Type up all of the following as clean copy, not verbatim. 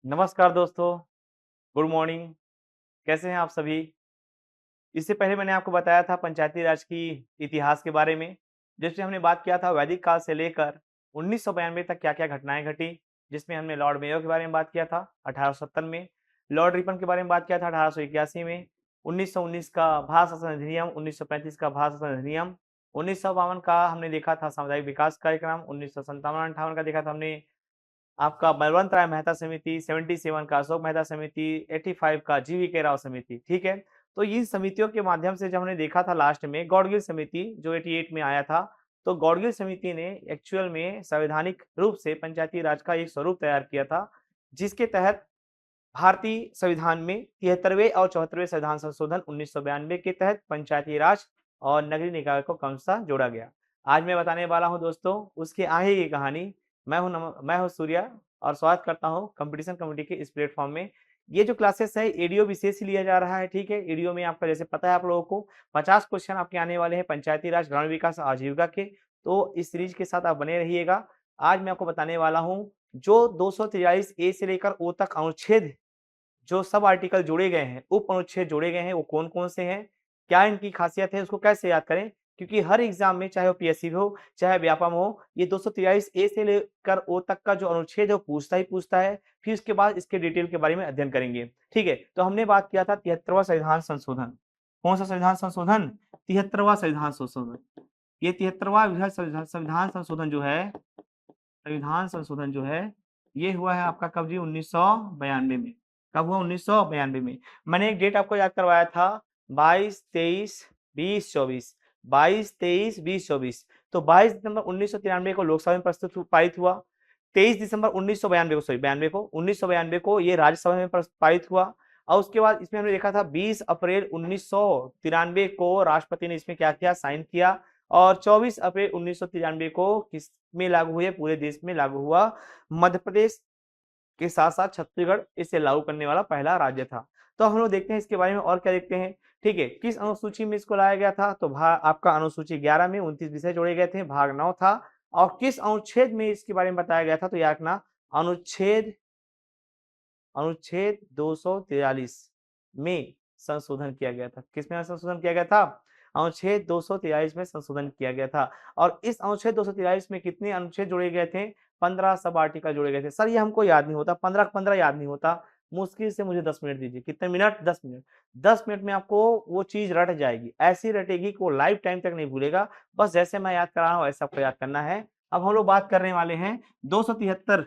नमस्कार दोस्तों, good morning, कैसे हैं आप सभी? इससे पहले मैंने आपको बताया था पंचायती राज की इतिहास के बारे में, जिसमें हमने बात किया था वैदिक काल से लेकर 1992 तक क्या-क्या घटनाएँ घटी, जिसमें हमने लॉर्ड मेयो के बारे में बात किया था 1870 में, लॉर्ड रिपन के बारे में बात किया था 1881 में, 1919 का भारत शासन अधिनियम, 1935 का भारत शासन अधिनियम, 1952 का हमने देखा था सामुदायिक विकास कार्यक्रम, 1957-58 का देखा था हमने आपका बलवंत राय मेहता समिति, 77 का अशोक मेहता समिति, 85 का जीवीके राव समिति, ठीक है? तो इन समितियों के माध्यम से जब हमने देखा था लास्ट में गौडगिल समिति जो 88 में आया था, तो गौडगिल समिति ने एक्चुअल में संवैधानिक रूप से पंचायती राज का एक स्वरूप तैयार किया था, जिसके तहत भारतीय संविधान में 73वें और 74वें संविधान संशोधन 1992 के तहत पंचायती राज और नगरीय निकाय को क्रमशः जोड़ा गया। आज मैं बताने वाला हूँ दोस्तों उसके आगे की कहानी। मैं हूँ सूर्या और स्वागत करता हूँ कॉम्पिटिशन कमेटी के इस प्लेटफ़ॉर्म में। ये जो क्लासेस है एडीओ विशेष ही लिया जा रहा है, ठीक है? एडीओ में आपका जैसे पता है आप लोगों को 50 क्वेश्चन आपके आने वाले हैं पंचायती राज, ग्रामीण विकास, आजीविका के। तो इस सीरीज़ के साथ आप बने रहिएगा। आज मैं आपको बताने वाला हूँ जो 243 ए से लेकर ओ तक अनुच्छेद जो सब आर्टिकल जोड़े गए हैं, उप अनुच्छेद जोड़े गए हैं, वो कौन-कौन से हैं? क्या इनकी खासियत है? उसको कैसे याद करें? क्योंकि हर एग्ज़ाम में चाहे वो पीएससी में हो, चाहे व्यापम हो, ये 243 ए से लेकर ओ तक का जो अनुच्छेद है, वो पूछता ही पूछता है। फिर उसके बाद इसके डिटेल के बारे में अध्ययन करेंगे। ठीक है? तो हमने बात किया था 73वां संविधान संशोधन। कौन-सा संविधान संशोधन? 73वां संविधान संशोधन। ये 73वां संविधान संशोधन जो है ये हुआ है आपका कब जी 1992 में। कब हुआ? 1992 में। मैंने एक डेट आपको याद करवाया था 22, 23, 20, 24। 22, 23, 20, 24। तो 22 दिसंबर 1993 को लोकसभा में पारित हुआ। 23 दिसंबर 1992 को सॉरी 92 को 1992 को ये राज्यसभा में पारित हुआ और उसके बाद इसमें हमने देखा था 20 अप्रैल 1993 को राष्ट्रपति ने इसमें क्या किया? साइन किया और 24 अप्रैल 1993 को किसमें लागू हुई है? पूरे देश में लागू हुआ। मध्य प्रदेश के साथ-साथ छत्तीसगढ़ इसे लागू करने वाला पहला राज्य था। तो हम लोग देखते हैं इसके बारे में और क्या देखते हैं, ठीक है? किस अनुसूची में इसको लाया गया था? तो आपका अनुसूची 11 में 29 विषय जोड़े गए थे, भाग 9 था और किस अनुच्छेद में इसके बारे में बताया गया था? तो याद रखना अनुच्छेद अनुच्छेद 243 में संशोधन किया गया था। किसमें संशोधन किया गया था? अनुच्छेद 243 में संशोधन किया गया था और इस अनुच्छेद 243 में कितने अनुच्छेद जोड़े गए थे? 15 सब आर्टिकल जोड़े गए थे। सर ये हमको याद नहीं होता, 15 याद नहीं होता। मुश्किल से मुझे 10 मिनट दीजिए। कितने मिनट? 10 मिनट। 10 मिनट में आपको वो चीज़ रट जाएगी। ऐसी रटेगी कि वो लाइफ टाइम तक नहीं भूलेगा। बस जैसे मैं याद करा रहा हूँ वैसे आपको याद करना है। अब हम लोग बात करने वाले हैं 273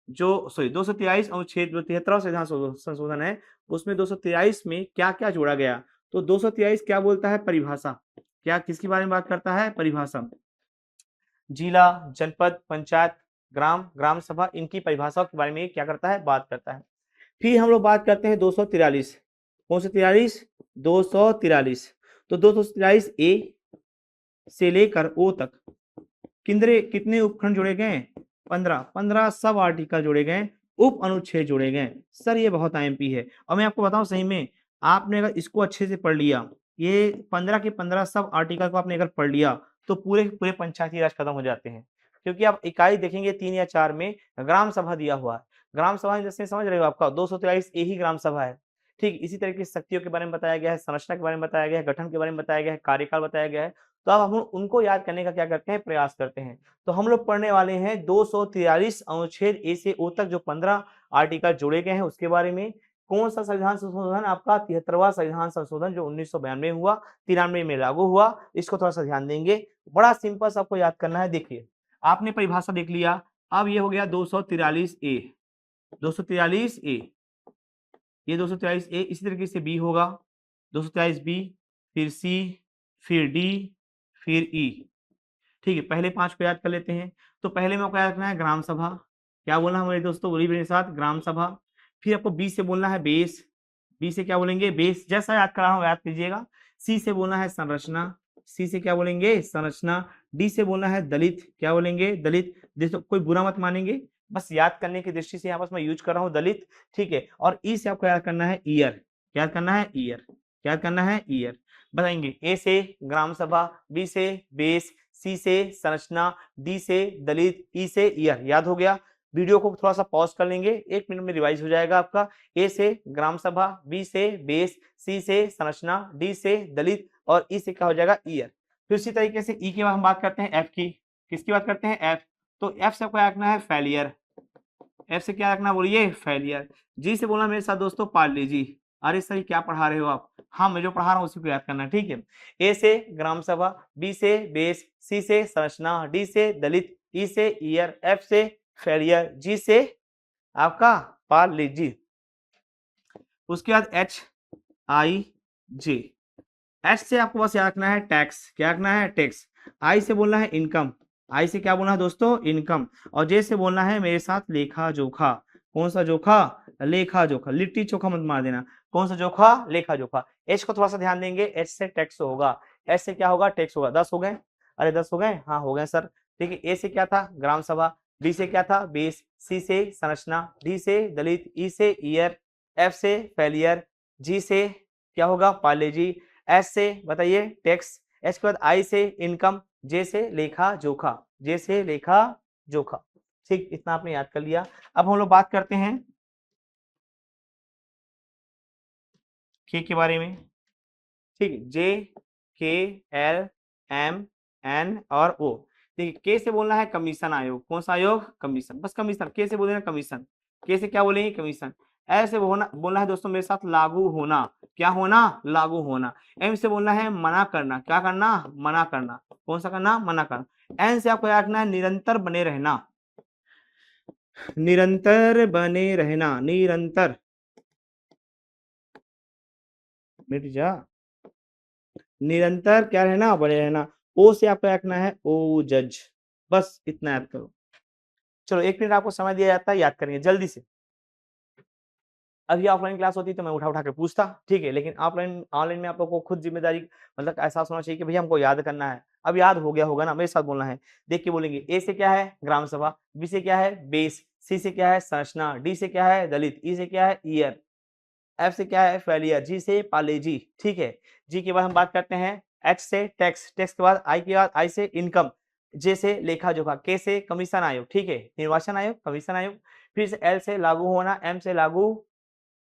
243 अनुच्छेद जो 73वां संविधान संशोधन है, उसमें 243 में क्या-क्या जोड़ा गया? तो 243 क्या बोलता है? परिभाषा। क्या किसके बारे में बात करता है? परिभाषा। जिला, जनपद, पंचायत, ग्राम सभा इनकी परिभाषाओं के बारे में क्या करता है? बात करता है। फिर हम लोग बात करते हैं 243 कौन सा 43? 243 तो 243 ए से लेकर ओ तक कितने उपखंड जोड़े गए? 15 सब आर्टिकल जोड़े गए, उप अनुच्छेद जोड़े गए। सर ये बहुत आईएमपी है और मैं आपको बताऊं सही में आपने अगर इसको अच्छे से पढ़ लिया, ये 15 के 15 सब आर्टिकल को आपने अगर पढ़ लिया तो पूरे के पूरे पंचायती राज खत्म हो जाते हैं। क्योंकि आप इकाई देखेंगे 3 या 4 में ग्राम सभा दिया हुआ है। ग्राम सभा जैसे समझ रहे हो आपका 243 ए ही ग्राम सभा है। ठीक इसी तरह की शक्तियों के बारे में बताया गया है, संरचना के बारे में बताया गया है, गठन के बारे में बताया गया है, कार्यकाल बताया गया है। तो अब हम उनको याद करने का क्या करते हैं? प्रयास करते हैं। तो हम लोग पढ़ने वाले हैं 243 अनुच्छेद ए से ओ तक जो 15 आर्टिकल जोड़े गए हैं उसके बारे में। कौन सा संविधान संशोधन? आपका 73वां संविधान संशोधन जो 1992 हुआ, 93 में लागू हुआ। इसको थोड़ा सा ध्यान देंगे। बड़ा सिंपल सा आपको याद करना है। देखिए, आपने परिभाषा देख लिया। अब ये हो गया 243 ए। 243 ए, ये 243 ए इसी तरीके से बी होगा। 243 बी, फिर सी, फिर डी, फिर ई। ठीक है, पहले 5 को याद कर लेते हैं। तो पहले में आपको याद रखना है ग्राम सभा। क्या बोलना है मेरे दोस्तों? बोलिए मेरे साथ ग्राम सभा। फिर आपको बी से बोलना है बेस। बी से क्या बोलेंगे? बेस। जैसा याद करा हूँ याद कीजिएगा। सी से बोलना है संरचना। सी से क्या बोलेंगे? संरचना। डी से बोलना है दलित। क्या बोलेंगे? दलित। देखो कोई बुरा मत मानेंगे, बस याद करने की दृष्टि से यहाँ पर मैं यूज कर रहा हूँ दलित। ठीक है, और ई से आपको याद करना है ईयर। क्या याद करना है? ईयर। क्या याद करना है? ईयर। बताएंगे ए से ग्राम सभा, बी से बेस, सी से संरचना, डी से दलित, ई से ईयर। याद हो गया? वीडियो को थोड़ा सा पॉज कर लेंगे, 1 मिनट में रिवाइज हो जाएगा आपका। ए से ग्राम सभा, बी से बेस, सी से संरचना, डी से दलित और ई से क्या हो जाएगा ईयर। फिर उसी तरीके से ई के बाद हम बात करते हैं एफ की। किसकी बात करते हैं? एफ। तो एफ से आपको रखना है फेलियर। एफ से क्या रखना बोलिए? फेलियर। जी से बोलना मेरे साथ दोस्तों पार्ले जी। अरे सर क्या पढ़ा रहे हो आप? हाँ मैं जो पढ़ा रहा हूँ उसी को याद करना है, ठीक है। ए से ग्राम सभा, बी से बेस, सी से संरचना, डी से दलित, ई से ईयर, एफ से फेलियर, जी से आपका पार्ले जी। उसके बाद एच आई जे। एच से आपको बस याद रखना है टैक्स। क्या रखना है? टैक्स। आई से बोलना है इनकम। आई से क्या बोलना है दोस्तों? इनकम। और जे से बोलना है मेरे साथ लेखा जोखा। कौन सा जोखा? लेखा जोखा। लिट्टी चोखा मत मार देना। कौन सा जोखा? लेखा जोखा। एच को थोड़ा सा ध्यान देंगे, एच से टैक्स होगा। एच से क्या होगा? टैक्स होगा। 10 हो गए? अरे 10 हो गए? हाँ हो गए सर। ठीक है। ए से क्या था? ग्राम सभा, बी से क्या था? बेस, सी से संरचना, डी से दलित, ई से ईयर, एफ से फेलियर, जी से क्या होगा? पार्ले जी, एस से बताइए टैक्स, एस के बाद आई से इनकम, जे से लेखा जोखा, जे से लेखा जोखा। ठीक, इतना आपने याद कर लिया। अब हम लोग बात करते हैं के बारे में। ठीक है, जे, के, एल, एम, एन और ओ। ठीक है, के से बोलना है कमीशन आयोग। कौन सा आयोग? कमीशन। बस कमीशन। के से बोलेंगे कमीशन। के से क्या बोलेंगे? कमीशन। एल से बोलना है दोस्तों मेरे साथ लागू होना। क्या होना? लागू होना। एम से बोलना है मना करना। क्या करना? मना करना। कौन सा करना? मना करना। एन से आपको याद रखना है निरंतर बने रहना। निरंतर बने रहना। निरंतर। मिट जा। निरंतर क्या रहना? बने रहना। ओ से आपको रखना है ओ जज। बस इतना याद करो। चलो 1 मिनट आपको समय दिया जाता है, याद करेंगे जल्दी से। अभी ऑफलाइन क्लास होती तो मैं उठा उठा के पूछता, ठीक है, लेकिन ऑफलाइन ऑनलाइन में आप लोग को खुद जिम्मेदारी मतलब एहसास होना चाहिए कि भैया हमको याद करना है। अब याद हो गया होगा ना? मेरे साथ बोलना है। देख के बोलेंगे। ए से क्या है? ग्राम सभा, बी से क्या है? बेस, सी से क्या है? संरचना, डी से क्या है? दलित, ई से क्या है? ईयर, एफ से क्या है? फेलियर, जी से पालेजी। ठीक है। जी के बाद हम बात करते हैं एच से टैक्स, टैक्स के बाद आई के बाद आई से इनकम, जे से लेखा जोखा, के से कमीशन आयोग, ठीक है, निर्वाचन आयोग, कमीशन आयोग। फिर से एल से लागू होना, एम से लागू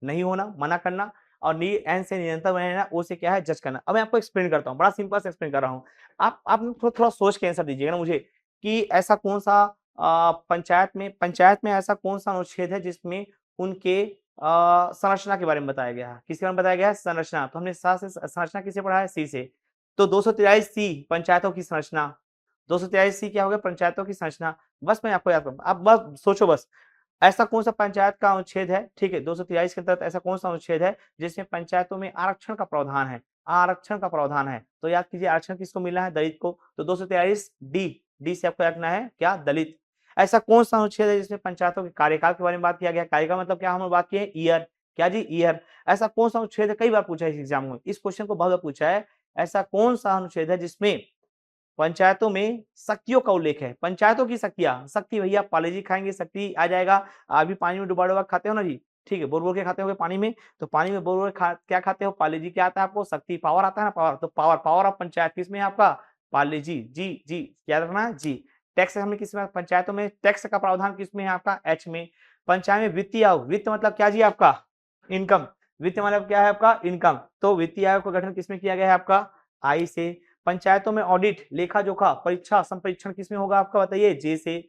नहीं होना, मना करना, और नी एन से निरंतर बने रहना, ओ से क्या है? जज करना। अब मैं आपको एक्सप्लेन करता हूँ, बड़ा सिंपल से एक्सप्लेन कर रहा हूँ। आप थोड़ा सोच के आंसर दीजिएगा ना मुझे कि ऐसा कौन सा पंचायत में ऐसा कौन सा अनुच्छेद है जिसमें उनके संरचना के बारे में बताया गया है? किसके बारे में बताया गया है? संरचना। तो हमने सा से संरचना किसे पढ़ा है? सी से। तो 243 सी पंचायतों की संरचना। 243 सी क्या हो गया? पंचायतों की संरचना। बस मैं आपको याद करूँ, आप बस सोचो बस। ऐसा कौन सा पंचायत का अनुच्छेद है? ठीक है, 243 के तहत ऐसा कौन सा अनुच्छेद है जिसमें पंचायतों में आरक्षण का प्रावधान है? आरक्षण का प्रावधान है। तो याद कीजिए आरक्षण किसको मिला है? दलित को। तो 243 डी, डी से आपको रखना है क्या? दलित। ऐसा कौन सा अनुच्छेद है जिसमें पंचायतों के कार्यकाल के बारे में बात किया गया? कार्यकाल मतलब क्या? हमने बात की है ईयर। क्या जी? ईयर। ऐसा कौन सा अनुच्छेद है? कई बार पूछा है इस एग्जाम में, इस क्वेश्चन को बहुत बार पूछा है। ऐसा कौन सा अनुच्छेद है जिसमें पंचायतों में शक्तियों का उल्लेख है? पंचायतों की शक्तियां, शक्ति भैया पाले जी खाएंगे, शक्ति आ जाएगा। अभी पानी में डुबा डुबा खाते हो ना जी, ठीक है, बोल बोल के खाते हो पानी में, तो पानी में बोल बोल क्या खाते हो? पाले जी। क्या आता है आपको? शक्ति, पावर आता है ना, पावर। तो पावर, पावर ऑफ पंचायत किसमें है आपका? पाले जी। जी जी क्या रखना है? जी। टैक्स हमने किसमें? पंचायतों में टैक्स का प्रावधान किसमें है आपका? एच में। पंचायत में वित्तीय आयोग, वित्त मतलब क्या जी आपका? इनकम। वित्त मतलब क्या है आपका? इनकम। तो वित्तीय आयोग का गठन किसमें किया गया है आपका? आई से। पंचायतों में ऑडिट, लेखा जोखा, परीक्षा, संपरीक्षण किसमें होगा आपका? बताइए। जे से।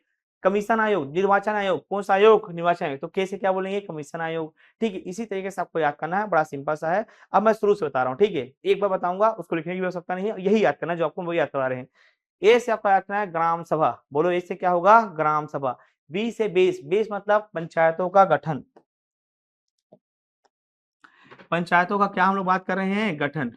कमीशन आयोग, निर्वाचन आयोग, कौन सा आयोग? निर्वाचन आयोग। तो के से क्या बोलेंगे? कमीशन आयोग। ठीक है, इसी तरीके से आपको याद करना है, बड़ा सिंपल सा है। अब मैं शुरू से बता रहा हूँ, ठीक है, एक बार बताऊंगा, उसको लिखने की आवश्यकता नहीं है, यही याद करना जो आपको वही याद करवा रहे हैं। ए से आपको याद करना है ग्राम सभा। बोलो ए से क्या होगा? ग्राम सभा। बी से बेस, बेस मतलब पंचायतों का गठन। पंचायतों का क्या हम लोग बात कर रहे हैं? गठन।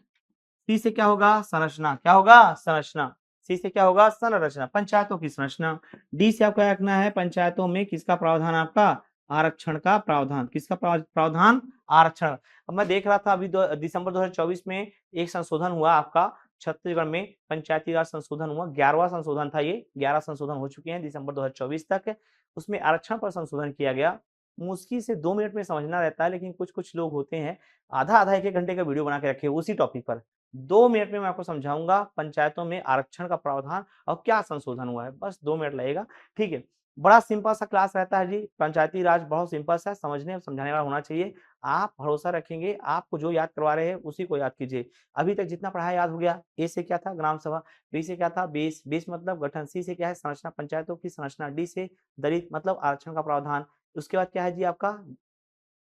सी से क्या होगा? संरचना। क्या होगा? संरचना। सी से क्या होगा? संरचना, पंचायतों की संरचना। डी से आपको रखना है पंचायतों में किसका प्रावधान? आपका आरक्षण का प्रावधान। किसका प्रावधान? आरक्षण। अब मैं देख रहा था अभी दिसंबर 2024 में एक संशोधन हुआ आपका छत्तीसगढ़ में, पंचायती राज संशोधन हुआ, 11वां संशोधन था ये, 11 संशोधन हो चुके हैं दिसंबर 2024 तक। उसमें आरक्षण पर संशोधन किया गया। मुश्किल से 2 मिनट में समझना रहता है, लेकिन कुछ कुछ लोग होते हैं आधा आधा एक एक घंटे का वीडियो बना के रखे उसी टॉपिक पर। 2 मिनट में मैं आपको समझाऊंगा पंचायतों में आरक्षण का प्रावधान और क्या संशोधन हुआ है, बस 2 मिनट लगेगा, ठीक है। बड़ा सिंपल सा क्लास रहता है जी, पंचायती राज बहुत सिंपल सा समझने और समझाने वाला होना चाहिए। आप भरोसा रखेंगे, आपको जो याद करवा रहे हैं उसी को याद कीजिए। अभी तक जितना पढ़ा याद हो गया। ए से क्या था? ग्राम सभा, बी से क्या था? बेस, बेस मतलब गठन, सी से क्या है? संरचना, पंचायतों की संरचना, डी से दलित मतलब आरक्षण का प्रावधान। उसके बाद क्या है जी आपका?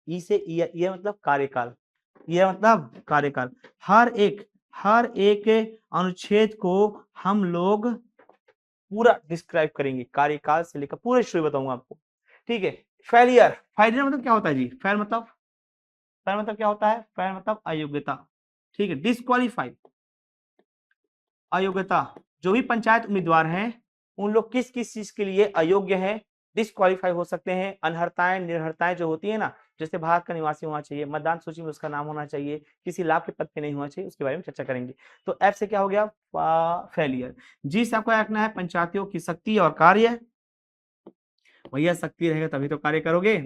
ई से ईयर मतलब कार्यकाल, ईयर मतलब कार्यकाल। हर एक अनुच्छेद को हम लोग पूरा डिस्क्राइब करेंगे, कार्यकाल से लेकर पूरे स्टोरी बताऊंगा आपको, ठीक है। फेलियर, फेलियर मतलब क्या होता है जी? फेल मतलब क्या होता है? फेल मतलब अयोग्यता, ठीक है। डिस्क्वालीफाइड, अयोग्यता, जो भी पंचायत उम्मीदवार हैं उन लोग किस किस चीज के लिए अयोग्य हैं, डिस्क्वालीफाई हो सकते हैं। अनर्हताएं निर्भरताएं जो होती है ना, जैसे भारत का निवासी होना चाहिए, मतदान सूची में उसका नाम होना चाहिए, किसी लाभ के पद पे नहीं होना चाहिए, उसके बारे में चर्चा करेंगे। तो एफ से क्या हो गया? फेलियर। जी से आपको रखना है पंचायतियों की शक्ति और कार्य। भैया शक्ति रहेगा तभी तो कार्य करोगे।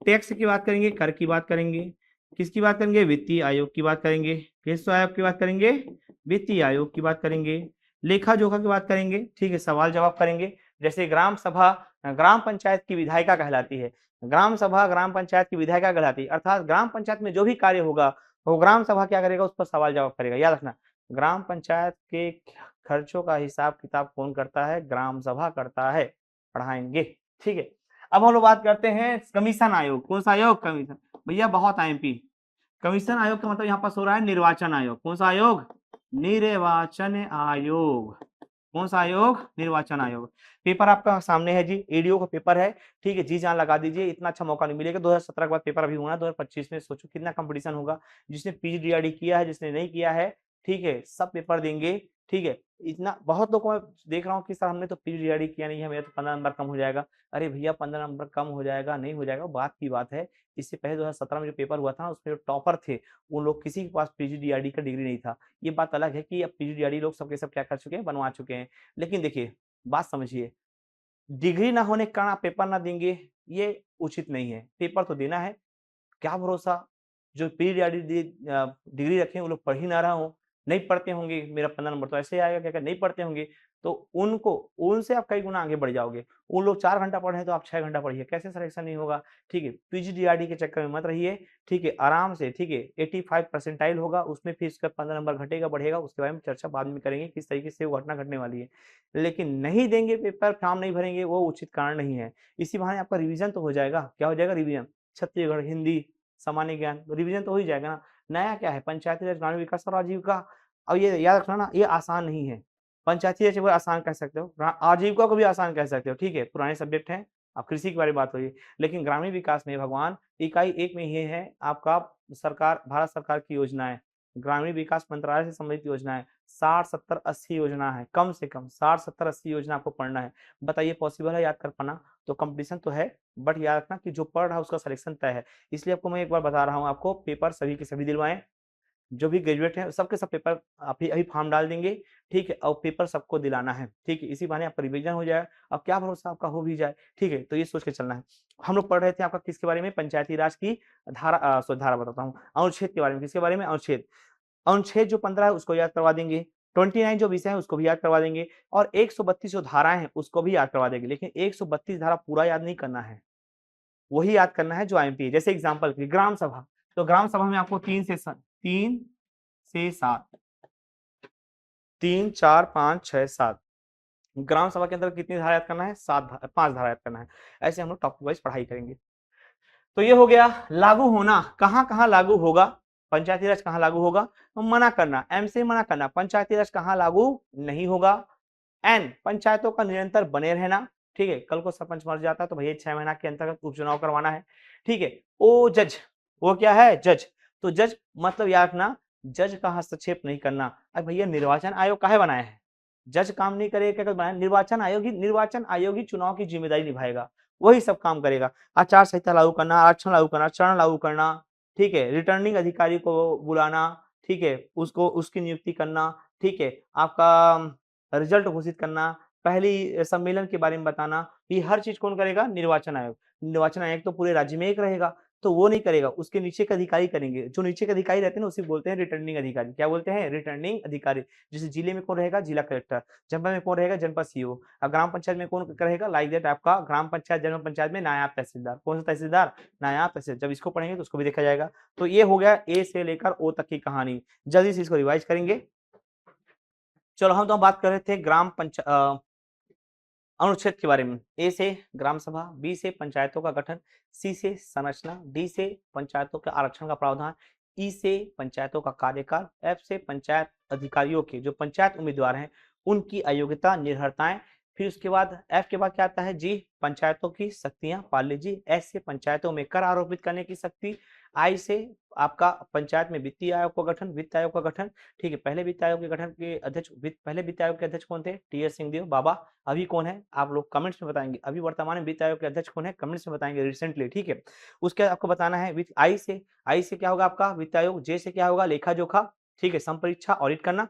टैक्स की बात करेंगे, कर की बात करेंगे, किसकी बात करेंगे? वित्तीय आयोग की बात करेंगे। किस आयोग की बात करेंगे? वित्तीय आयोग की बात करेंगे। लेखा जोखा की बात करेंगे, ठीक है। सवाल जवाब करेंगे, जैसे ग्राम सभा ग्राम पंचायत की विधायिका कहलाती है, ग्राम सभा ग्राम पंचायत की विधायिका कहलाती है, अर्थात ग्राम पंचायत में जो भी कार्य होगा वो ग्राम सभा क्या करेगा? उस पर सवाल जवाब करेगा। याद रखना, ग्राम पंचायत के खर्चों का हिसाब किताब कौन करता है? ग्राम सभा करता है, पढ़ाएंगे, ठीक है। अब हम लोग बात करते हैं कमीशन आयोग। कौन सा आयोग? कमीशन। भैया बहुत आईएमपी। कमीशन आयोग का मतलब यहाँ पास हो रहा है निर्वाचन आयोग। कौन सा आयोग? निर्वाचन आयोग। कौन सा आयोग? निर्वाचन आयोग। पेपर आपका सामने है जी, ईडीओ का पेपर है, ठीक है। जी जान लगा दीजिए, इतना अच्छा मौका नहीं मिलेगा। 2017 के बाद पेपर अभी होना है, 2025 में सोचो कितना कंपटीशन होगा। जिसने पीजीडीआरडी किया है, जिसने नहीं किया है, ठीक है, सब पेपर देंगे, ठीक है। इतना बहुत लोग को मैं देख रहा हूँ कि सर हमने तो पीजीडीआरडी किया नहीं है, मेरा तो 15 नंबर कम हो जाएगा। अरे भैया 15 नंबर कम हो जाएगा नहीं हो जाएगा बात की बात है। इससे पहले 2017 में जो पेपर हुआ था उसमें जो टॉपर थे उन लोग किसी के पास पीजीडीआरडी का डिग्री नहीं था। ये बात अलग है कि अब पीजीडीआरडी लोग सबके सब क्या कर चुके हैं? बनवा चुके हैं। लेकिन देखिए बात समझिए, डिग्री ना होने के कारण आप पेपर ना देंगे ये उचित नहीं है। पेपर तो देना है, क्या भरोसा जो पीजीडीआरडी डिग्री रखे हैं वो लोग पढ़ ही ना रहा हो, नहीं पढ़ते होंगे, मेरा 15 नंबर तो ऐसे ही आएगा, क्या नहीं पढ़ते होंगे, तो उनको उनसे आप कई गुना आगे बढ़ जाओगे। उन लोग 4 घंटा पढ़े तो आप 6 घंटा पढ़िए, कैसे सिलेक्शन नहीं होगा? ठीक है, पीजीडीआरडी के चक्कर में मत रहिए, ठीक है, आराम से, ठीक है। 85 परसेंटाइल होगा उसमें, फिर उसका 15 नंबर घटेगा बढ़ेगा, उसके बारे में चर्चा बाद में करेंगे किस तरीके से वो घटना घटने वाली है। लेकिन नहीं देंगे पेपर, फॉर्म नहीं भरेंगे, वो उचित कारण नहीं है। इसी बहाने आपका रिवीजन तो हो जाएगा। क्या हो जाएगा? रिवीजन। छत्तीसगढ़ हिंदी, सामान्य ज्ञान, रिवीजन तो हो ही जाएगा ना। नया क्या है? पंचायती राज, ग्रामीण विकास और आजीविका। अब ये याद रखना ना, ये आसान नहीं है। पंचायती राज को आसान कह सकते हो, आजीविका को भी आसान कह सकते हो, ठीक है, पुराने सब्जेक्ट हैं। अब कृषि के बारे में बात हो रही है, लेकिन ग्रामीण विकास में भगवान इकाई 1 में ये है आपका सरकार, भारत सरकार की योजनाएं, ग्रामीण विकास मंत्रालय से संबंधित योजनाएं, 60 70 80 योजना है, कम से कम 60 70 80 योजना आपको पढ़ना है। बताइए पॉसिबल है याद कर पाना? तो कंपटीशन तो है, बट याद रखना कि जो पढ़ रहा है उसका सिलेक्शन तय है। इसलिए आपको मैं एक बार बता रहा हूँ, आपको पेपर सभी के सभी दिलवाएं, जो भी ग्रेजुएट है सबके सब पेपर अभी अभी फॉर्म डाल देंगे, ठीक है, और पेपर सबको दिलाना है, ठीक है। इसी बहाने आपका रिवीजन हो जाए, अब क्या भरोसा आपका हो भी जाए, ठीक है। तो ये सोच के चलना है। हम लोग पढ़ रहे थे आपका किसके बारे में? पंचायती राज की धारा, सॉरी धारा बताता हूँ, अनुच्छेद के बारे में। किसके बारे में? अनुच्छेद। अनुच्छेद जो 15 है उसको याद करवा देंगे, 29 जो विषय है उसको भी याद करवा देंगे, और 132 जो धाराएं हैं उसको भी याद करवा देंगे। लेकिन 132 धारा पूरा याद नहीं करना है, वही याद करना है जो आईएमपी है। जैसे एग्जांपल की ग्राम सभा, तो ग्राम सभा में आपको 3 से 7, 3 4 5 6 7 ग्राम सभा के अंदर कितनी धारा याद करना है? 5 धारा याद करना है। ऐसे हम लोग टॉपिक वाइज पढ़ाई करेंगे। तो ये हो गया लागू होना, कहां कहां लागू होगा, पंचायती राज कहां लागू होगा। तो मना करना, एम से मना करना, पंचायती राज कहां लागू नहीं होगा। एन, पंचायतों का निरंतर बने रहना, ठीक है। कल को सरपंच मर जाता है तो भैया 6 महीना के अंतर्गत उपचुनाव करवाना है, ठीक है। ओ जज, वो क्या है? जज। तो जज मतलब याद रखना, जज का हस्तक्षेप नहीं करना। अब भैया निर्वाचन आयोग काहे बनाया है? जज काम नहीं करेगा, क्या बनाया? निर्वाचन आयोग ही चुनाव की जिम्मेदारी निभाएगा, वही सब काम करेगा। आचार संहिता लागू करना, आरक्षण लागू करना, चरण लागू करना, ठीक है, रिटर्निंग अधिकारी को बुलाना, ठीक है, उसको उसकी नियुक्ति करना, ठीक है, आपका रिजल्ट घोषित करना, पहली सम्मेलन के बारे में बताना, ये हर चीज कौन करेगा? निर्वाचन आयोग। निर्वाचन आयोग तो पूरे राज्य में एक रहेगा, तो वो नहीं करेगा, उसके नीचे के अधिकारी करेंगे। जो नीचे के अधिकारी रहते हैं ना उसे बोलते हैं रिटर्निंग अधिकारी। क्या बोलते हैं? रिटर्निंग अधिकारी। जैसे जिले में कौन रहेगा? जिला कलेक्टर। जनपद में कौन रहेगा? जनपद सीईओ। और ग्राम पंचायत में कौन रहेगा? लाइक दैट आपका ग्राम पंचायत, जनपद पंचायत में नायाब तहसीलदार। कौन सा तहसीलदार? नायाब तहसीलदार। जब इसको पढ़ेंगे तो उसको भी देखा जाएगा। तो ये हो गया ए से लेकर ओ तक की कहानी। जल्दी से इसको रिवाइज करेंगे। चलो हम तो बात कर रहे थे अनुच्छेद के बारे में। ए से ग्राम सभा, बी से पंचायतों का गठन, सी से संरचना, डी से पंचायतों के आरक्षण का प्रावधान, ई से पंचायतों का कार्यकाल, एफ से पंचायत अधिकारियों के जो पंचायत उम्मीदवार हैं उनकी अयोग्यता निर्भरताएं। फिर उसके बाद एफ के बाद क्या आता है? जी पंचायतों की शक्तियां पाल लीजिए। एस से पंचायतों में कर आरोपित करने की शक्ति। आई से आपका पंचायत में वित्तीय आयोग का गठन, वित्त आयोग का गठन। ठीक है, पहले वित्त आयोग के गठन के अध्यक्ष पहले वित्त आयोग के अध्यक्ष कौन थे? टी.एस. सिंहदेव बाबा। अभी कौन है? आप लोग कमेंट्स में बताएंगे। अभी वर्तमान में वित्त आयोग के अध्यक्ष कौन है? कमेंट्स में बताएंगे रिसेंटली। ठीक है, उसके बाद आपको बताना है वित्त आई से क्या होगा आपका? वित्त आयोग। जे से क्या होगा? लेखा जोखा। ठीक है, संपरीक्षा ऑडिट करना,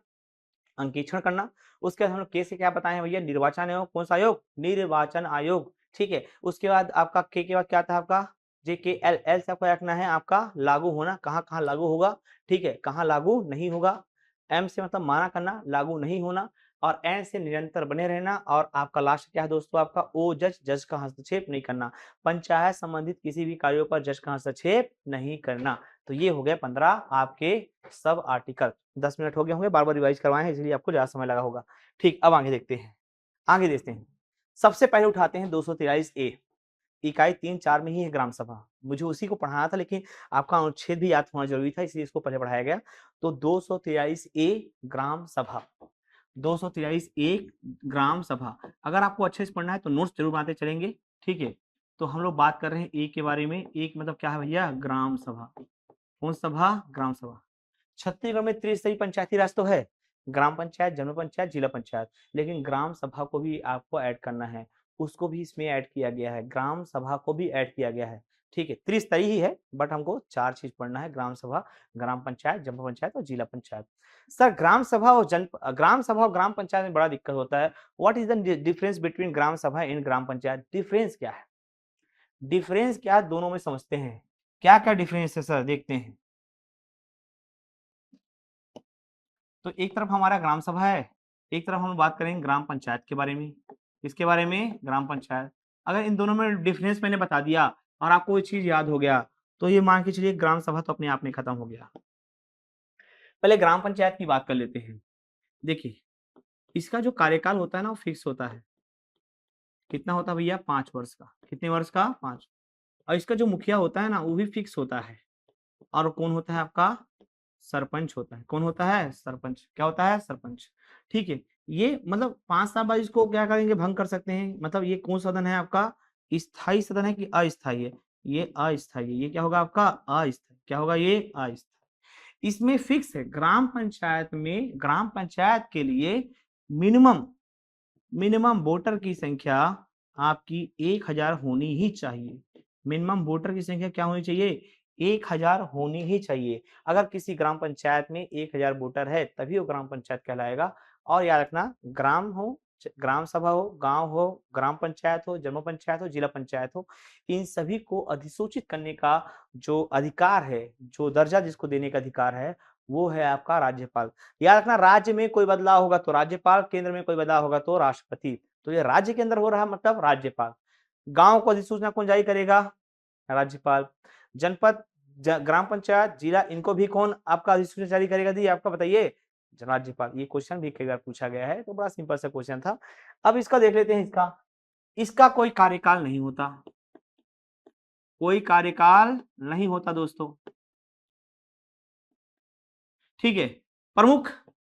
अंकेक्षण करना। उसके बाद हम लोग के से क्या बताए हैं भैया? निर्वाचन आयोग। कौन सा आयोग? निर्वाचन आयोग। ठीक है, उसके बाद आपका के बाद क्या आता है आपका? जे के एल। एल से आपको रखना है आपका लागू होना, कहाँ कहाँ लागू होगा। ठीक है, कहाँ लागू नहीं होगा। एम से मतलब माना करना, लागू नहीं होना। और एन से निरंतर बने रहना। और आपका लास्ट क्या है दोस्तों? आपका ओ जज का हस्तक्षेप नहीं करना। पंचायत संबंधित किसी भी कार्यों पर जज का हस्तक्षेप नहीं करना। तो ये हो गया 15 आपके सब आर्टिकल। 10 मिनट हो गए होंगे, बार बार रिवाइज करवाए हैं इसलिए आपको ज्यादा समय लगा होगा। ठीक, अब आगे देखते हैं। आगे देखते हैं, सबसे पहले उठाते हैं 243 ए। इकाई 3-4 में ही है ग्राम सभा। मुझे उसी को पढ़ाना था लेकिन आपका अनुच्छेद भी याद होना जरूरी था, इसलिए इसको पहले पढ़ाया गया। तो 243 ए ग्राम सभा, 243 ए ग्राम सभा। अगर आपको अच्छे से पढ़ना है तो नोट्स जरूर बनाते चलेंगे। ठीक है, तो हम लोग बात कर रहे हैं ए के बारे में। एक मतलब क्या है भैया? ग्राम सभा। कौन सभा? ग्राम सभा। छत्तीसगढ़ में त्रिस्तरीय पंचायती राज तो है, ग्राम पंचायत, जनपद पंचायत, जिला पंचायत, लेकिन ग्राम सभा को भी आपको ऐड करना है। उसको भी इसमें ऐड किया गया है, ग्राम सभा को भी ऐड किया गया है। ठीक है, त्रिस्तरीय ही है बट हमको 4 चीज पढ़ना है: ग्राम सभा, ग्राम पंचायत, जनपद पंचायत और जिला पंचायत। सर ग्राम सभा और ग्राम पंचायत में बड़ा दिक्कत होता है। What is the difference between gram sabha and gram panchayat? Difference क्या है? डिफरेंस क्या है दोनों में समझते हैं। क्या क्या डिफरेंस है सर? देखते हैं। तो एक तरफ हमारा ग्राम सभा है, एक तरफ हम बात करेंगे ग्राम पंचायत के बारे में। इसके बारे में ग्राम पंचायत। अगर इन दोनों में डिफरेंस मैंने बता दिया और आपको ये चीज याद हो गया तो ये मान के चलिए ग्राम सभा तो अपने आप में खत्म हो गया। पहले ग्राम पंचायत की बात कर लेते हैं। देखिए, इसका जो कार्यकाल होता है ना वो फिक्स होता है। कितना होता है भैया? 5 वर्ष का। कितने वर्ष का? 5। और इसका जो मुखिया होता है ना वो भी फिक्स होता है। और कौन होता है आपका? सरपंच होता है। कौन होता है? सरपंच। क्या होता है? सरपंच। ठीक है, ये मतलब 5 साल बाद इसको क्या करेंगे? भंग कर सकते हैं। मतलब ये कौन सदन है आपका? स्थायी सदन है कि अस्थायी है? ये अस्थायी है। ये क्या होगा आपका? अस्थायी। क्या होगा? ये अस्थायी। इसमें फिक्स है। ग्राम पंचायत में, ग्राम पंचायत के लिए मिनिमम वोटर की संख्या आपकी 1000 होनी ही चाहिए। मिनिमम वोटर की संख्या क्या होनी चाहिए? 1000 होनी ही चाहिए। अगर किसी ग्राम पंचायत में 1000 वोटर है तभी वो ग्राम पंचायत कहलाएगा। और याद रखना, ग्राम सभा हो, गांव हो, ग्राम पंचायत हो, जनपद पंचायत हो, जिला पंचायत हो, इन सभी को अधिसूचित करने का जो अधिकार है, जो दर्जा जिसको देने का अधिकार है, वो है आपका राज्यपाल। याद रखना, राज्य में कोई बदलाव होगा तो राज्यपाल, केंद्र में कोई बदलाव होगा तो राष्ट्रपति। तो ये राज्य के अंदर हो रहा है मतलब राज्यपाल। गांव को अधिसूचना कौन जारी करेगा? राज्यपाल। जनपद, ग्राम पंचायत, जिला, इनको भी कौन आपका अधिसूचना जारी करेगा? दी आपका बताइए, राज्यपाल। ये क्वेश्चन भी कई बार पूछा गया है, तो बड़ा सिंपल सा क्वेश्चन था। अब इसका देख लेते हैं। इसका कोई कार्यकाल नहीं होता, कोई कार्यकाल नहीं होता दोस्तों। ठीक है, प्रमुख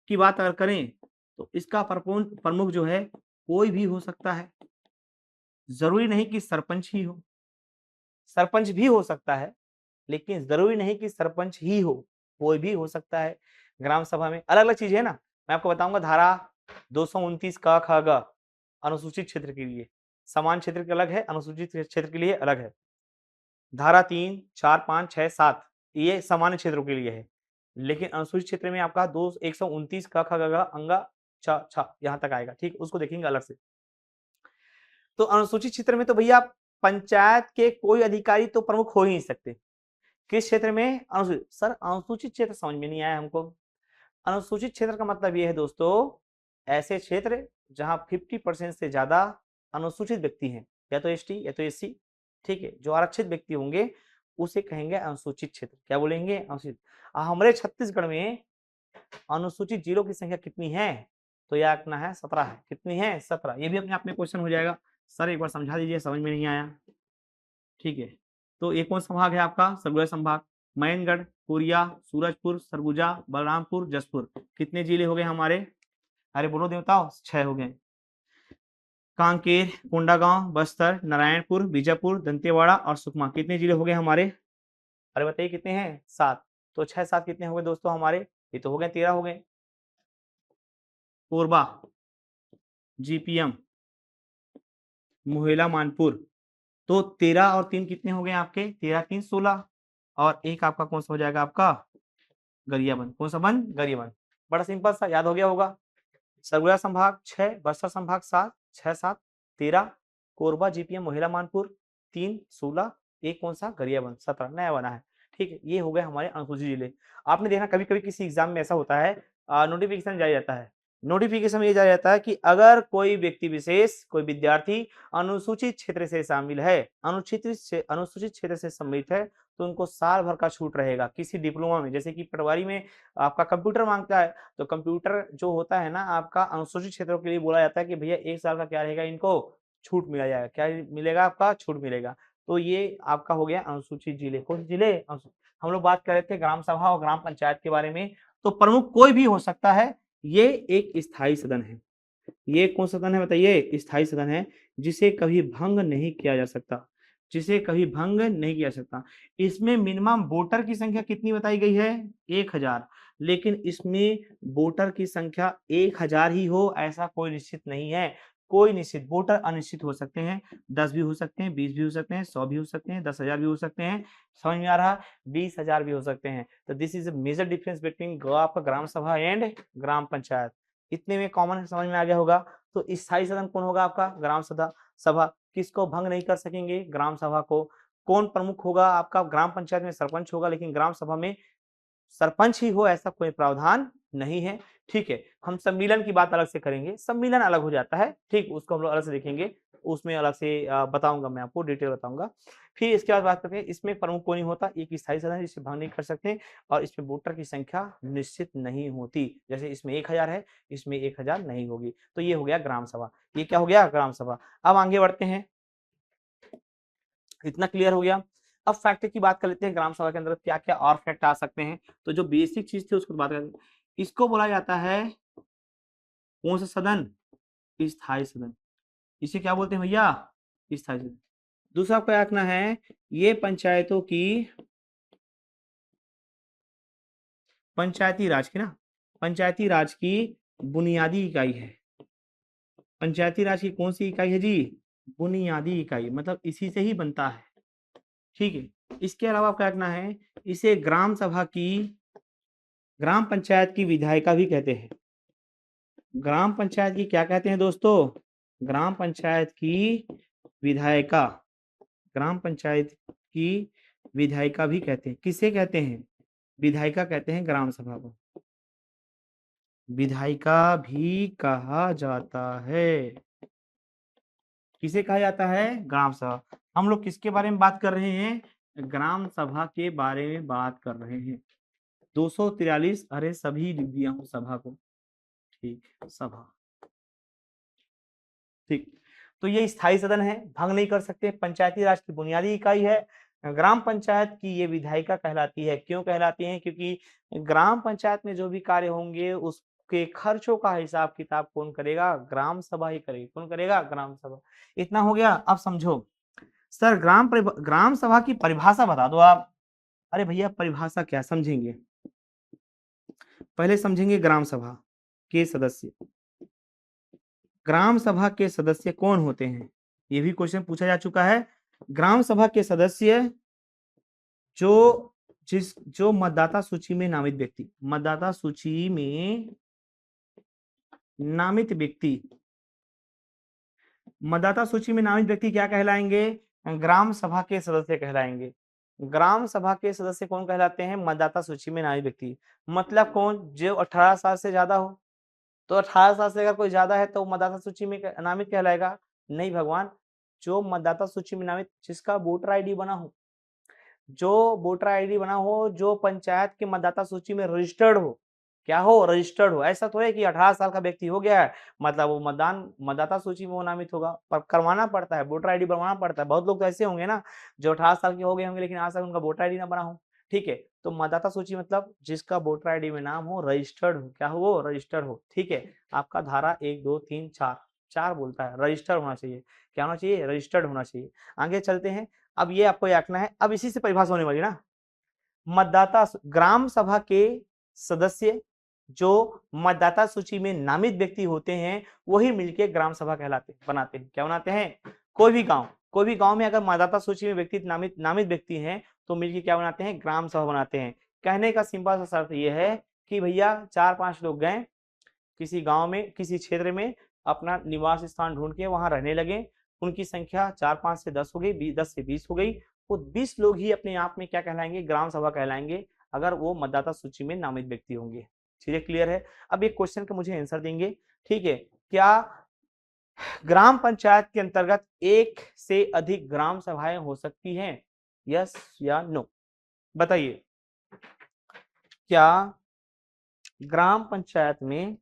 की बात अगर करें तो इसका प्रमुख जो है कोई भी हो सकता है। जरूरी नहीं कि सरपंच ही हो, सरपंच भी हो सकता है, लेकिन जरूरी नहीं कि सरपंच ही हो, कोई भी हो सकता है। ग्राम सभा में अलग अलग चीजें है ना, मैं आपको बताऊंगा। धारा 229 क ख ग अनुसूचित क्षेत्र के लिए, समान क्षेत्र के अलग है, अनुसूचित क्षेत्र के लिए अलग है। धारा 3, 4, 5, 6, 7 ये सामान्य क्षेत्रों के लिए है, लेकिन अनुसूचित क्षेत्र में आपका 129 क ख ग घ अंगा छ छ यहाँ तक आएगा। ठीक, उसको देखेंगे अलग से। तो अनुसूचित क्षेत्र में तो भैया पंचायत के कोई अधिकारी तो प्रमुख हो ही नहीं सकते। किस क्षेत्र में? अनुसूचित। सर अनुसूचित क्षेत्र समझ में नहीं आया हमको। अनुसूचित क्षेत्र का मतलब ये है दोस्तों, ऐसे क्षेत्र जहां 50% से ज्यादा अनुसूचित व्यक्ति हैं, या तो एसटी या तो एससी, ठीक है, जो आरक्षित व्यक्ति होंगे उसे कहेंगे अनुसूचित क्षेत्र। क्या बोलेंगे? अनुसूचित। हमारे छत्तीसगढ़ में अनुसूचित जिलों की संख्या कितनी है? तो यह आंकना है 17 है। कितनी है? 17। ये भी अपने आप में क्वेश्चन हो जाएगा। सर एक बार समझा दीजिए, समझ में नहीं आया। ठीक है, तो ये कौन संभाग है आपका? सरगुजा संभाग। महेंद्रगढ़, कोरिया, सूरजपुर, सरगुजा, बलरामपुर, जसपुर, कितने जिले हो गए हमारे? अरे बोलो देवताओ, 6 हो गए। कांकेर, कोंडागांव, बस्तर, नारायणपुर, बीजापुर, दंतेवाड़ा और सुकमा, कितने जिले हो गए हमारे? अरे बताइए कितने हैं? 7। तो 6 7 कितने हो गए दोस्तों हमारे? ये तो हो गए 13 हो गए। कोरबा, जीपीएम, मोहेला, मानपुर, तो 13 और 3 कितने हो गए आपके? 13 3 16, और एक आपका कौन सा हो जाएगा आपका? गरियाबंद। कौन सा बंद? गरियाबंद। बड़ा सिंपल सा, याद हो गया होगा। सरगुजा संभाग 6, बस्तर संभाग 7, 6 7 13, कोरबा, जीपीएम, मोहेला, मानपुर 3 16, एक कौन सा? गरियाबंद 17, नया बना है। ठीक है, ये हो गए हमारे अनुसूचित जिले। आपने देखा कभी कभी किसी एग्जाम में ऐसा होता है, नोटिफिकेशन जारी रहता है। नोटिफिकेशन में ये जारी रहता है कि अगर कोई व्यक्ति विशेष, कोई विद्यार्थी अनुसूचित क्षेत्र से शामिल है, अनुसूचित क्षेत्र से सम्मिलित है, तो उनको साल भर का छूट रहेगा किसी डिप्लोमा में। जैसे कि पटवारी में आपका कंप्यूटर मांगता है, तो कंप्यूटर जो होता है ना आपका, अनुसूचित क्षेत्रों के लिए बोला जाता है कि भैया 1 साल का क्या रहेगा, इनको छूट मिला जाएगा। क्या मिलेगा? आपका छूट मिलेगा। तो ये आपका हो गया अनुसूचित जिले। कौन से जिले? हम लोग बात कर रहे थे ग्राम सभा और ग्राम पंचायत के बारे में। तो प्रमुख कोई भी हो सकता है, ये एक स्थायी सदन है। ये कौन सा सदन है बताइए? स्थायी सदन है, जिसे कभी भंग नहीं किया जा सकता, जिसे कभी भंग नहीं किया जा सकता। इसमें मिनिमम वोटर की संख्या कितनी बताई गई है? 1000। लेकिन इसमें वोटर की संख्या 1000 ही हो ऐसा कोई निश्चित नहीं है। कोई निश्चित, वोटर अनिश्चित हो सकते हैं, 10 भी हो सकते हैं, 20 भी हो सकते हैं, 100 भी हो सकते हैं, 10,000 भी हो सकते हैं। समझ में आ रहा? 20,000 भी हो सकते हैं। तो this is a major difference between आपका ग्राम सभा एंड ग्राम पंचायत। इतने में कॉमन समझ में आ गया होगा। तो स्थायी सदन कौन होगा आपका? ग्राम सभा। किसको भंग नहीं कर सकेंगे? ग्राम सभा को। कौन प्रमुख होगा आपका? ग्राम पंचायत में सरपंच होगा, लेकिन ग्राम सभा में सरपंच ही हो ऐसा कोई प्रावधान नहीं है। ठीक है, हम सम्मेलन की बात अलग से करेंगे, सम्मेलन अलग हो जाता है, ठीक, उसको हम लोग अलग से देखेंगे, उसमें अलग से बताऊंगा, मैं आपको डिटेल बताऊंगा। फिर इसके बाद बात करते हैं, इसमें प्रमुख कौन नहीं होता, एक स्थायी सदन है जिसे भंग नहीं कर सकते, और इसमें वोटर की संख्या निश्चित नहीं होती। जैसे इसमें 1000 है, इसमें 1000 नहीं होगी। तो ये हो गया ग्राम सभा। ये क्या हो गया? ग्राम सभा। अब आगे बढ़ते हैं, इतना क्लियर हो गया। अब फैक्ट की बात कर लेते हैं, ग्राम सभा के अंदर क्या क्या और फैक्ट आ सकते हैं। तो जो बेसिक चीज थी उसको बात करते हैं। इसको बोला जाता है कौन सा सदन? स्थायी सदन। इसे क्या बोलते हैं भैया? स्थायी सदन। दूसरा क्या रखना है, ये पंचायतों की, पंचायती राज की ना, पंचायती राज की बुनियादी इकाई है। पंचायती राज की कौन सी इकाई है जी? बुनियादी इकाई, मतलब इसी से ही बनता है। ठीक है, इसके अलावा क्या रखना है, इसे ग्राम सभा की, ग्राम पंचायत की विधायिका भी कहते हैं। ग्राम पंचायत की क्या कहते हैं दोस्तों? ग्राम पंचायत की विधायिका। ग्राम पंचायत की विधायिका भी कहते हैं। किसे कहते हैं? विधायिका कहते हैं ग्राम सभा को। विधायिका भी कहा जाता है। किसे कहा जाता है? ग्राम सभा। हम लोग किसके बारे में बात कर रहे हैं? ग्राम सभा के बारे में बात कर रहे हैं। 243, अरे सभी लिख दिया हूं सभा को। ठीक, सभा। ठीक, तो ये स्थायी सदन है, भंग नहीं कर सकते, पंचायती राज की बुनियादी इकाई है। ग्राम पंचायत की ये विधायिका कहलाती है। क्यों कहलाती है? क्योंकि ग्राम पंचायत में जो भी कार्य होंगे उसके खर्चों का हिसाब किताब कौन करेगा? ग्राम सभा ही करेगी। कौन करेगा? ग्राम सभा। इतना हो गया। अब समझो सर, ग्राम सभा की परिभाषा बता दो आप। अरे भैया परिभाषा क्या समझेंगे? पहले समझेंगे ग्राम सभा के सदस्य। ग्राम सभा के सदस्य कौन होते हैं? ये भी क्वेश्चन पूछा जा चुका है। ग्राम सभा के सदस्य जो मतदाता सूची में नामित व्यक्ति, मतदाता सूची में नामित व्यक्ति, मतदाता सूची में नामित व्यक्ति क्या कहलाएंगे? ग्राम सभा के सदस्य कहलाएंगे। ग्राम सभा के सदस्य कौन कहलाते हैं? मतदाता सूची में नामित व्यक्ति। मतलब कौन? जो 18 साल से ज्यादा हो। तो 18 साल से अगर कोई ज्यादा है तो मतदाता सूची में नामित कहलाएगा? नहीं भगवान, जो मतदाता सूची में नामित, जिसका वोटर आईडी बना हो, जो वोटर आईडी बना हो, जो पंचायत की मतदाता सूची में रजिस्टर्ड हो। क्या हो? रजिस्टर्ड हो। ऐसा तो है कि 18 साल का व्यक्ति हो गया है मतलब वो मतदाता सूची में वो नामित होगा, पर करवाना पड़ता है, वोटर आईडी बनवाना पड़ता है। बहुत लोग तो ऐसे होंगे ना जो 18 साल के हो गए होंगे लेकिन आज तक उनका वोटर आईडी ना बना हो। ठीक है, तो मतदाता सूची मतलब जिसका वोटर आईडी में नाम हो, रजिस्टर्ड हो। क्या हो? रजिस्टर्ड हो। ठीक है, आपका धारा 1 2 3 4 4 बोलता है रजिस्टर्ड होना चाहिए। क्या होना चाहिए? रजिस्टर्ड होना चाहिए। आगे चलते हैं। अब ये आपको याद है, अब इसी से परिभाषा होने वाली ना। मतदाता ग्राम सभा के सदस्य जो मतदाता सूची में नामित व्यक्ति होते हैं वही मिलके ग्राम सभा कहलाते बनाते हैं। क्या बनाते हैं? कोई भी गांव में अगर मतदाता सूची में व्यक्ति नामित व्यक्ति हैं तो मिलके क्या बनाते हैं? ग्राम सभा बनाते हैं। कहने का सिंपल सा शर्त यह है कि भैया 4-5 लोग गए किसी गांव में, किसी क्षेत्र में, अपना निवास स्थान ढूंढ के वहां रहने लगे। उनकी संख्या 4-5 से 10 हो गई, 10 से 20 हो गई। वो 20 लोग ही अपने आप में क्या कहलाएंगे? ग्राम सभा कहलाएंगे, अगर वो मतदाता सूची में नामित व्यक्ति होंगे। चीजें क्लियर है? अब एक क्वेश्चन का मुझे आंसर देंगे। ठीक है, क्या ग्राम पंचायत के अंतर्गत एक से अधिक ग्राम सभाएं हो सकती हैं? यस या नो? बताइए, क्या ग्राम पंचायत में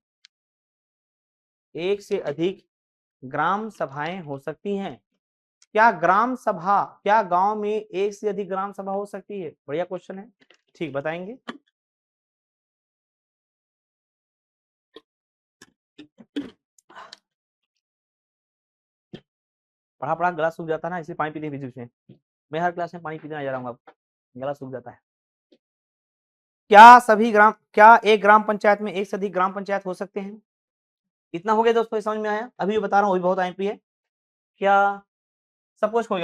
एक से अधिक ग्राम सभाएं हो सकती हैं? क्या गांव में एक से अधिक ग्राम सभा हो सकती है? बढ़िया क्वेश्चन है। ठीक, बताएंगे। पढ़ा पढ़ा गला सूख जाता है ना, इसलिए पानी पीते बीच में। मैं हर क्लास में पानी पीते नजर आऊंगा, गला सूख जाता है। क्या एक ग्राम पंचायत में एक से अधिक ग्राम पंचायत हो सकते हैं? इतना हो गया दोस्तों, समझ में आया? अभी बता रहा हूँ, बहुत आईएमपी है। क्या सपोज कोई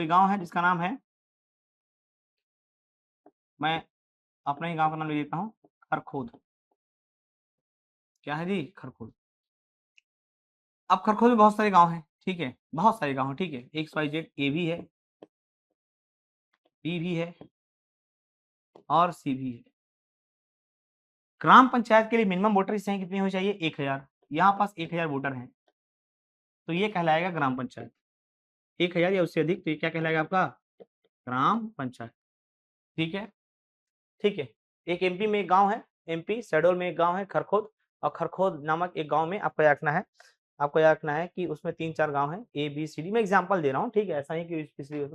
गांव है, जिसका नाम है, मैं अपने ही गांव का नाम ले लेता हूँ, खरखोद। क्या है जी? खरखोद। अब खरखोद में बहुत सारे गांव हैं। ठीक है, बहुत सारे गांव हैं। ठीक है, XYZ ए भी है, बी भी है और सी भी है। ग्राम पंचायत के लिए मिनिमम वोटर की संख्या कितनी होनी चाहिए? 1000। यहाँ पास 1000 वोटर हैं तो ये कहलाएगा ग्राम पंचायत। 1000 या उससे अधिक तो ये क्या कहलाएगा? आपका ग्राम पंचायत। ठीक है, ठीक है। एक एमपी में एक गांव है, एमपी शहडोल में एक गांव है खरखोद, और खरखोद नामक एक गांव में आपको याद रखना है कि उसमें 3-4 गांव है, ए बी सी डी। मैं एग्जांपल दे रहा हूँ, ठीक है, ऐसा नहीं कि पिछली।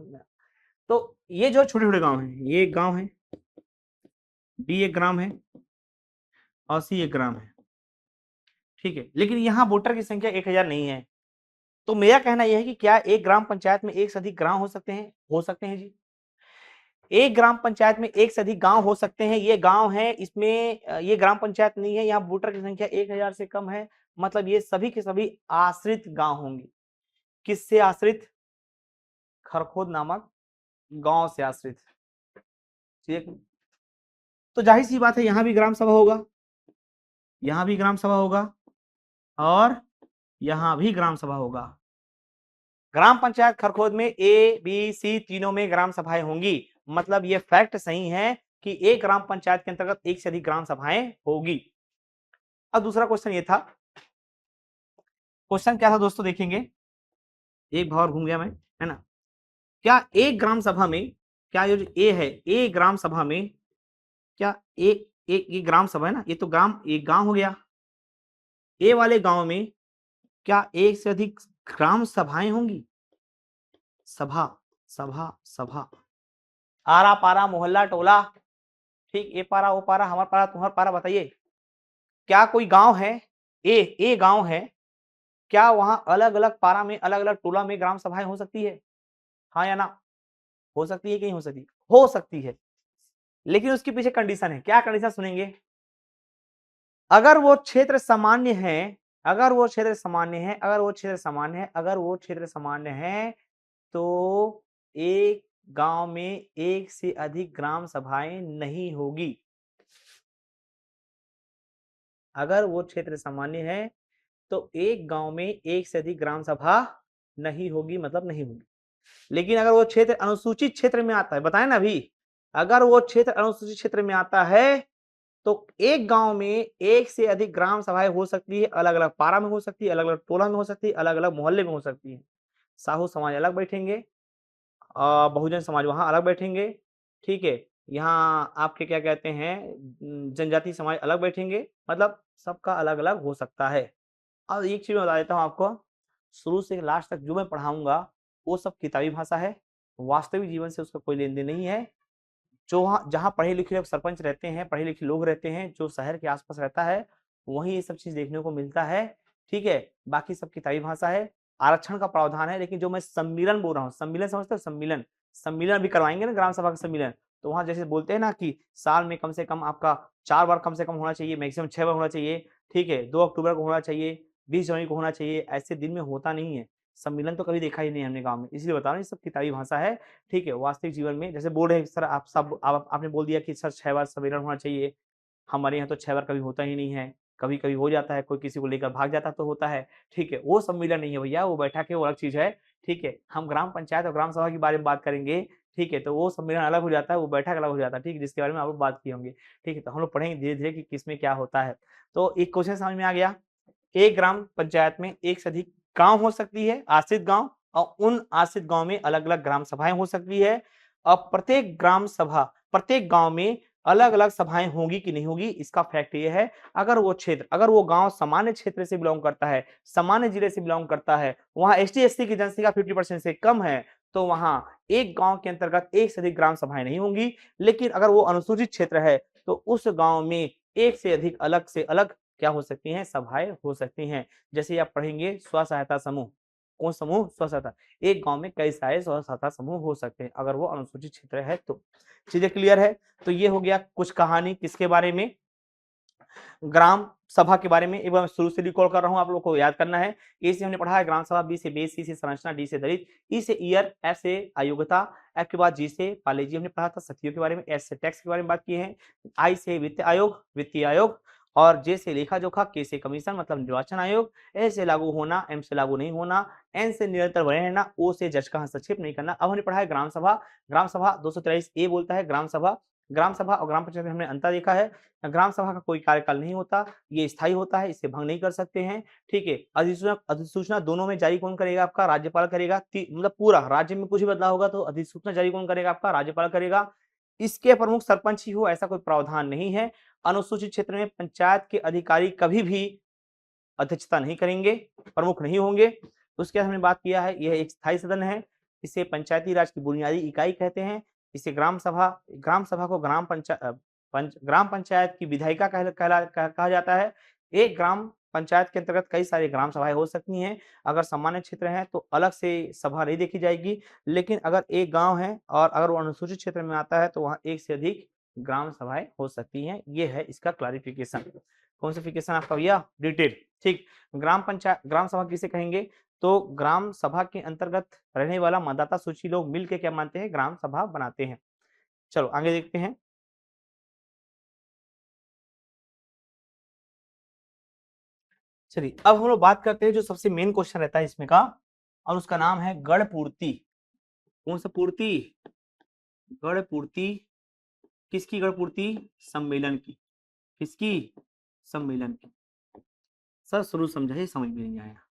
तो ये जो छोटे-छोटे गांव हैं, ये एक गांव है, डी एक ग्राम है और सी एक ग्राम है। ठीक है, लेकिन यहाँ वोटर की संख्या 1000 नहीं है। तो मेरा कहना यह है कि क्या एक ग्राम पंचायत में एक से अधिक गांव हो सकते हैं? हो सकते हैं जी। एक ग्राम पंचायत में एक से अधिक गांव हो सकते हैं। ये गांव है, इसमें ये ग्राम पंचायत नहीं है, यहाँ वोटर की संख्या 1000 से कम है। मतलब ये सभी के सभी आश्रित गांव होंगे। किससे आश्रित? खरखोद नामक गांव से आश्रित। ठीक, तो जाहिर सी बात है यहाँ भी ग्राम सभा होगा, यहाँ भी ग्राम सभा होगा और यहाँ भी ग्राम सभा होगा। ग्राम पंचायत खरखोद में ए बी सी तीनों में ग्राम सभाएं होंगी। मतलब ये फैक्ट सही है कि एक ग्राम पंचायत के अंतर्गत एक से अधिक ग्राम सभाएं होगी। अब दूसरा क्वेश्चन ये था, क्वेश्चन क्या था दोस्तों? देखेंगे, एक भाव घूम गया मैं, है ना। क्या एक ग्राम सभा में, क्या ये जो ए है, ए ग्राम सभा में, क्या एक एक ये ग्राम सभा है ना, ये तो ग्राम, एक गांव हो गया। ए वाले गांव में क्या एक से अधिक ग्राम सभाएं होंगी? सभा, सभा, सभा, आरा पारा मोहल्ला टोला। ठीक, ए पारा ओ पारा, हमारा पारा तुम्हारा पारा। बताइए, क्या कोई गांव है, ए गांव है, क्या वहां अलग अलग पारा में, अलग अलग टोला में ग्राम सभाएं हो सकती है? हाँ या ना? हो सकती है कि नहीं हो सकती? हो सकती है, लेकिन उसके पीछे कंडीशन है। क्या कंडीशन? सुनेंगे। अगर वो क्षेत्र सामान्य है, अगर वो क्षेत्र सामान्य है, अगर वो क्षेत्र सामान्य है, अगर वो क्षेत्र सामान्य है, तो एक गांव में एक से अधिक ग्राम सभाएं नहीं होगी। अगर वो क्षेत्र सामान्य है तो एक गांव में एक से अधिक ग्राम सभा नहीं होगी मतलब नहीं होगी। लेकिन अगर वो क्षेत्र अनुसूचित क्षेत्र में आता है, बताए ना अभी, अगर वो क्षेत्र अनुसूचित क्षेत्र में आता है तो एक गांव में एक से अधिक ग्राम सभाएं हो सकती है, अलग अलग पारा में हो सकती है, अलग अलग टोला में हो सकती है, अलग अलग मोहल्ले में हो सकती है। साहू समाज अलग बैठेंगे, बहुजन समाज वहां अलग बैठेंगे, ठीक है। यहाँ आपके क्या कहते हैं, जनजाति समाज अलग बैठेंगे, मतलब सबका अलग अलग हो सकता है। अब एक चीज बता देता हूँ आपको, शुरू से लास्ट तक जो मैं पढ़ाऊंगा वो सब किताबी भाषा है, वास्तविक जीवन से उसका कोई लेन देन नहीं है। जो वहाँ जहाँ पढ़े लिखे लोग सरपंच रहते हैं, पढ़े लिखे लोग रहते हैं, जो शहर के आसपास रहता है, वहीं ये सब चीज देखने को मिलता है, ठीक है। बाकी सब किताबी भाषा है, आरक्षण का प्रावधान है। लेकिन जो मैं सम्मिलन बोल रहा हूँ, सम्मिलन समझते हो, सम्मिलन, सम्मिलन भी करवाएंगे ना ग्राम सभा का सम्मिलन, तो वहां जैसे बोलते हैं ना कि साल में कम से कम आपका 4 बार कम से कम होना चाहिए, मैक्सिमम 6 बार होना चाहिए, ठीक है, 2 अक्टूबर को होना चाहिए, 20 जनवरी को होना चाहिए, ऐसे दिन में होता नहीं है। सम्मिलन तो कभी देखा ही नहीं हमने गाँव में, इसलिए बता रहा हूँ, ये सब किताबी भाषा है, ठीक है। वास्तविक जीवन में जैसे बोल रहे हैं सर, आप सब आपने बोल दिया कि सर 6 बार सम्मेलन होना चाहिए, हमारे यहाँ तो 6 बार कभी होता ही नहीं है, कभी कभी हो जाता है, कोई किसी को लेकर भाग जाता तो होता है, ठीक है। वो सम्मेलन नहीं है भैया, वो बैठक है, वो अलग चीज है, ठीक है। हम ग्राम पंचायत और ग्राम सभा के बारे में बात करेंगे, ठीक है, तो वो सम्मेलन अलग हो जाता है, वो बैठक अलग हो जाता है, ठीक है, जिसके बारे में आप लोग बात किए होंगे, ठीक है। तो हम लोग पढ़ेंगे धीरे धीरे कि किसमें क्या होता है। तो एक क्वेश्चन समझ में आ गया, एक ग्राम पंचायत में एक से अधिक गांव हो सकती है, आश्रित गांव, और उन आश्रित गांव में अलग अलग ग्राम सभाएं हो सकती है। अब प्रत्येक ग्राम सभा, प्रत्येक गांव में अलग अलग सभाएं होंगी कि नहीं होगी, इसका फैक्ट ये है, अगर वो क्षेत्र, अगर वो गांव सामान्य क्षेत्र से बिलोंग करता है, सामान्य जिले से बिलोंग करता है, वहां एसटी एससी की जनसंख्या 50% से कम है, तो वहां एक गांव के अंतर्गत एक से अधिक ग्राम सभाएं नहीं होंगी। लेकिन अगर वो अनुसूचित क्षेत्र है तो उस गांव में एक से अधिक अलग से अलग क्या हो सकती हैं, सभाएं हो सकती हैं। जैसे आप पढ़ेंगे स्व सहायता समूह, कौन समूह, स्व सहायता, एक गांव में कई सारे स्व सहायता समूह हो सकते हैं अगर वो अनुसूचित क्षेत्र है तो। चीजें क्लियर है। तो ये हो गया कुछ कहानी किसके बारे में, ग्राम सभा के बारे में। एक बार शुरू से रिकॉल कर रहा हूं, आप लोगों को याद करना है। ए से हमने पढ़ा है ग्राम सभा, बी से बेस, सी से संरचना, डी से दलित, ई से ईयर, एफ से अयोग्यता, एफ के बाद जी से पालेजी हमने पढ़ा था सखियों के बारे में, एस से टैक्स के बारे में बात की है, आई से वित्त आयोग, वित्तीय आयोग, और जे से लेखा जोखा, के से कमीशन मतलब निर्वाचन आयोग, ए से लागू होना, एम से लागू नहीं होना, एन से निरंतर बने रहना, ओ से जज का हस्तक्षेप नहीं करना। अब हमने पढ़ा है ग्राम सभा। ग्राम सभा 243 ए बोलता है ग्राम सभा, ग्राम सभा और ग्राम पंचायत में हमने अंतर देखा है। ग्राम सभा का कोई कार्यकाल नहीं होता, ये स्थायी होता है, इसे भंग नहीं कर सकते हैं, ठीक है। अधिसूचना, अधिसूचना दोनों में जारी कौन करेगा, आपका राज्यपाल करेगा, मतलब पूरा राज्य में कुछ भी बदलाव होगा तो अधिसूचना जारी कौन करेगा, आपका राज्यपाल करेगा। इसके प्रमुख सरपंच ही हो ऐसा कोई प्रावधान नहीं है। अनुसूचित क्षेत्र में पंचायत के अधिकारी कभी भी अध्यक्षता नहीं करेंगे, प्रमुख नहीं होंगे। उसके बाद हमने बात किया है, यह एक स्थायी सदन है, इसे पंचायती राज की बुनियादी इकाई कहते हैं। इसे ग्राम सभा, ग्राम सभा को ग्राम पंचायत की विधायिका कहा जाता है। एक ग्राम पंचायत के अंतर्गत कई सारी ग्राम सभाएं हो सकती हैं। अगर सामान्य क्षेत्र है तो अलग से सभा नहीं देखी जाएगी, लेकिन अगर एक गांव है और अगर वो अनुसूचित क्षेत्र में आता है तो वहां एक से अधिक ग्राम सभाएं हो सकती हैं। ये है इसका क्लैरिफिकेशन। कॉन्सिफिकेशन आपका भैया डिटेल, ठीक। ग्राम पंचायत, ग्राम सभा किसे कहेंगे, तो ग्राम सभा के अंतर्गत रहने वाला मतदाता सूची लोग मिलके क्या मानते हैं, ग्राम सभा बनाते हैं। चलो आगे देखते हैं। चलिए अब हम लोग बात करते हैं जो सबसे मेन क्वेश्चन रहता है इसमें का, और उसका नाम है गढ़ पूर्ति। कौन सा पूर्ति, गढ़ पूर्ति। किसकी गढ़ पूर्ति, सम्मेलन की। किसकी, सम्मेलन की। सर शुरू समझाइए, समझ में नहीं आया।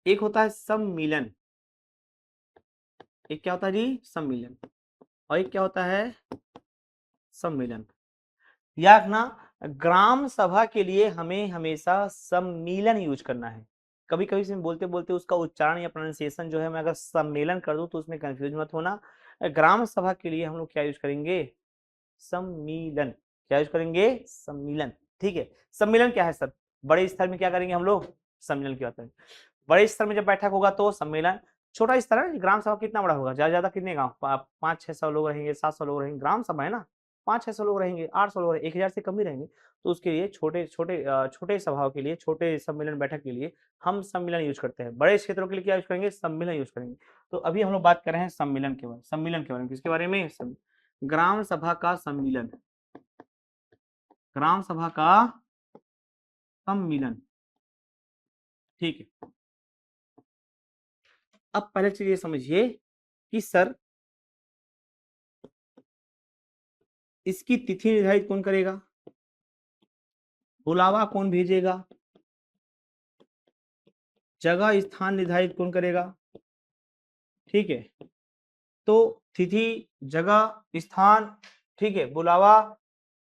एक होता है सम्मिलन, एक क्या होता है जी, सम्मिलन, और एक क्या होता है, सम्मेलन। याद रखना, ग्राम सभा के लिए हमें हमेशा सम्मीलन यूज करना है। कभी कभी से बोलते बोलते उसका उच्चारण या प्रोनाउंसिएशन जो है मैं अगर सम्मेलन कर दूं तो उसमें कंफ्यूज मत होना। ग्राम सभा के लिए हम लोग क्या यूज करेंगे, सम्मीलन। क्या यूज करेंगे, सम्मीलन, ठीक है। सम्मेलन क्या है सर, बड़े स्तर में क्या करेंगे हम लोग, सम्मेलन की बात करेंगे। बड़े स्तर में जब बैठक होगा तो सम्मेलन। छोटा स्तर है, ग्राम सभा कितना बड़ा होगा, ज्यादा ज्यादा कितने गाँव, 500-600 लोग रहेंगे, 700 लोग रहेंगे, ग्राम सभा है ना, 500-600 लोग रहेंगे, 800 लोग रहेंगे, 1000 से कम ही रहेंगे। तो उसके लिए छोटे छोटे छोटे सभाओं के लिए, छोटे सम्मेलन बैठक के लिए हम सम्मेलन यूज करते हैं। बड़े क्षेत्रों के लिए क्या यूज करेंगे, सम्मेलन यूज करेंगे। तो अभी हम लोग बात कर रहे हैं सम्मेलन के बारे में, सम्मेलन के बारे में, किसके बारे में, ग्राम सभा का सम्मेलन, ग्राम सभा का सम्मेलन, ठीक है। अब पहले चीज ये समझिए कि सर इसकी तिथि निर्धारित कौन करेगा, बुलावा कौन भेजेगा, जगह स्थान निर्धारित कौन करेगा, ठीक है। तो तिथि, जगह, स्थान, ठीक है, बुलावा,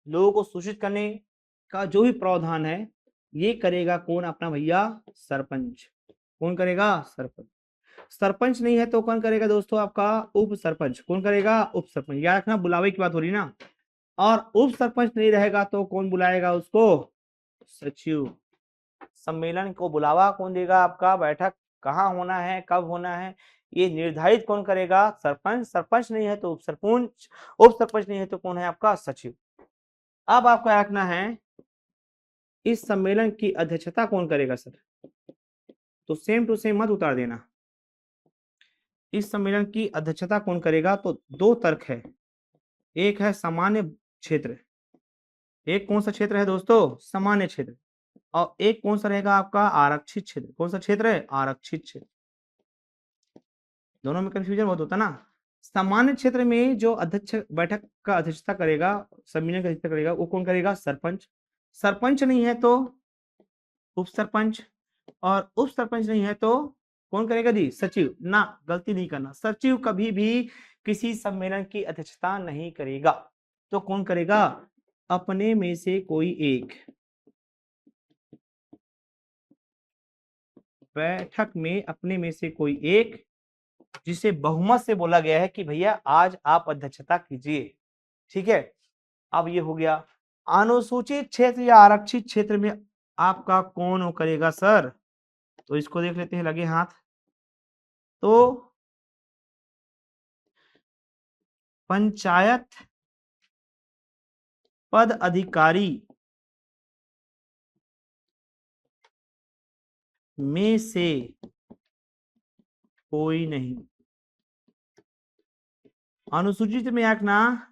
लोगों को सूचित करने का जो भी प्रावधान है ये करेगा कौन, अपना भैया सरपंच। कौन करेगा, सरपंच। सरपंच नहीं है तो कौन करेगा दोस्तों, आपका उप सरपंच। कौन करेगा, उप सरपंच। याद रखना बुलावे की बात हो रही ना। और उप सरपंच नहीं रहेगा तो कौन बुलाएगा उसको, सचिव। सम्मेलन को बुलावा कौन देगा, आपका बैठक कहाँ होना है, कब होना है, ये निर्धारित कौन करेगा, सरपंच। सरपंच नहीं है तो उप सरपंच, उप सरपंच नहीं है तो कौन है आपका, सचिव। अब आपको रखना है इस सम्मेलन की अध्यक्षता कौन करेगा सर, तो सेम टू सेम मत उतार देना। इस सम्मेलन की अध्यक्षता कौन करेगा, तो दो तर्क है, एक है सामान्य क्षेत्र, एक कौन सा क्षेत्र है दोस्तों, सामान्य क्षेत्र, और एक कौन सा रहेगा आपका, आरक्षित क्षेत्र। कौन सा क्षेत्र है, आरक्षित क्षेत्र। दोनों में कंफ्यूजन बहुत होता ना। सामान्य क्षेत्र में जो अध्यक्ष बैठक का अध्यक्षता करेगा, सम्मेलन का अध्यक्षता करेगा, वो कौन करेगा, सरपंच। सरपंच नहीं है तो उप सरपंच, और उप सरपंच नहीं है तो कौन करेगा जी, सचिव। ना, गलती नहीं करना, सचिव कभी भी किसी सम्मेलन की अध्यक्षता नहीं करेगा। तो कौन करेगा, अपने में से कोई एक। बैठक में अपने में से कोई एक, जिसे बहुमत से बोला गया है कि भैया आज आप अध्यक्षता कीजिए, ठीक है। अब ये हो गया। अनुसूचित क्षेत्र या आरक्षित क्षेत्र में आपका कौन करेगा सर, तो इसको देख लेते हैं, लगे हाथ। तो पंचायत पद अधिकारी में से कोई नहीं। अनुसूचित में आखना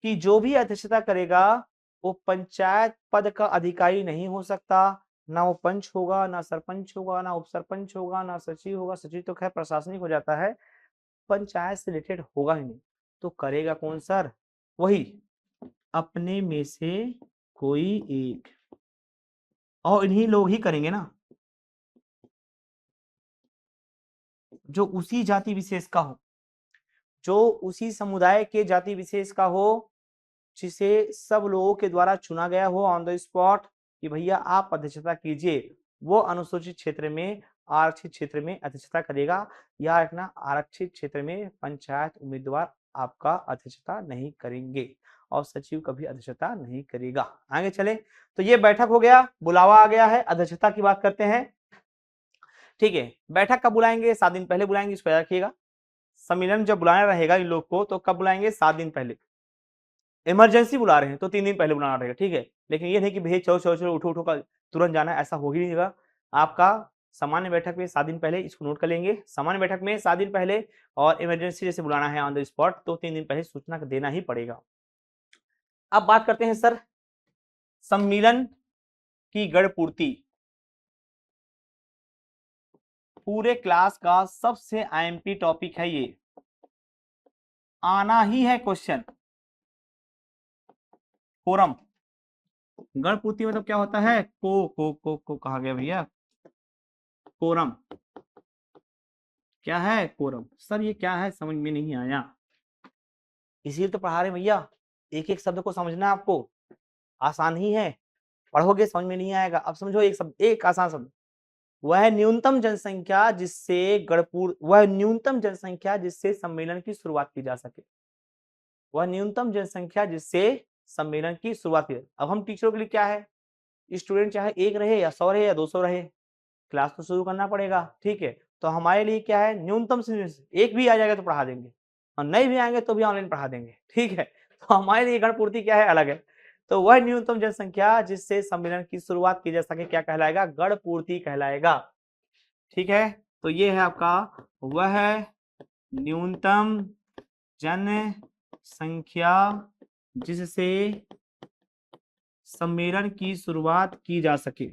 कि जो भी अध्यक्षता करेगा वो पंचायत पद का अधिकारी नहीं हो सकता, ना वो पंच होगा, ना सरपंच होगा, ना उप सरपंच होगा, ना सचिव होगा। सचिव तो खैर प्रशासनिक हो जाता है, पंचायत से रिलेटेड होगा ही नहीं। तो करेगा कौन सर, वही अपने में से कोई एक, और इन्हीं लोग ही करेंगे ना जो उसी जाति विशेष का हो, जो उसी समुदाय के जाति विशेष का हो, जिसे सब लोगों के द्वारा चुना गया हो ऑन द स्पॉट कि भैया आप अध्यक्षता कीजिए, वो अनुसूचित क्षेत्र में, आरक्षित क्षेत्र में अध्यक्षता करेगा। या रखना, आरक्षित क्षेत्र में पंचायत उम्मीदवार आपका अध्यक्षता नहीं करेंगे और सचिव कभी अध्यक्षता नहीं करेगा। आगे चले, तो ये बैठक हो गया, बुलावा आ गया है, अध्यक्षता की बात करते हैं, ठीक है। बैठक कब बुलाएंगे, 7 दिन पहले बुलाएंगे, इसको याद रखिएगा। सम्मेलन जब बुलाना रहेगा इन लोग को तो कब बुलाएंगे, 7 दिन पहले। इमरजेंसी बुला रहे हैं तो 3 दिन पहले बुलाना रहेगा, ठीक है। लेकिन ये नहीं कि भैया चलो चलो चलो उठो उठो का तुरंत जाना है, ऐसा हो ही नहीं होगा। आपका सामान्य बैठक में 7 दिन पहले, इसको नोट कर लेंगे, सामान्य बैठक में 7 दिन पहले, और इमरजेंसी जैसे बुलाना है ऑन द स्पॉट तो 3 दिन पहले सूचना देना ही पड़ेगा। अब बात करते हैं सर सम्मेलन की गढ़ पूर्ति। पूरे क्लास का सबसे आईएमपी टॉपिक है ये, आना ही है क्वेश्चन। कोरम, गढ़ पूर्ति मतलब क्या होता है, को कहा गया भैया, कोरम। क्या है कोरम, सर ये क्या है समझ में नहीं आया, इसीलिए तो पढ़ा रहे भैया, एक एक शब्द को समझना आपको, आसान ही है, पढ़ोगे समझ में नहीं आएगा। अब समझो एक शब्द, एक आसान शब्द, वह न्यूनतम जनसंख्या जिससे गढ़पुर, वह न्यूनतम जनसंख्या जिससे सम्मेलन की शुरुआत की जा सके, वह न्यूनतम जनसंख्या जिससे सम्मेलन की शुरुआत की। अब हम टीचरों के लिए क्या है, स्टूडेंट चाहे 1 रहे या 100 रहे या 200 रहे, क्लास तो शुरू करना पड़ेगा, ठीक है। तो हमारे लिए क्या है, न्यूनतम से एक भी आ जाएगा तो पढ़ा देंगे, और नहीं भी आएंगे तो भी ऑनलाइन पढ़ा देंगे, ठीक है। तो हमारे लिए गण पूर्ति क्या है, अलग है। तो वह न्यूनतम जनसंख्या जिससे सम्मेलन की शुरुआत की जा सके क्या कहलाएगा, गण पूर्ति कहलाएगा, ठीक है। तो ये है आपका, वह न्यूनतम जनसंख्या जिससे सम्मेलन की शुरुआत की जा सके,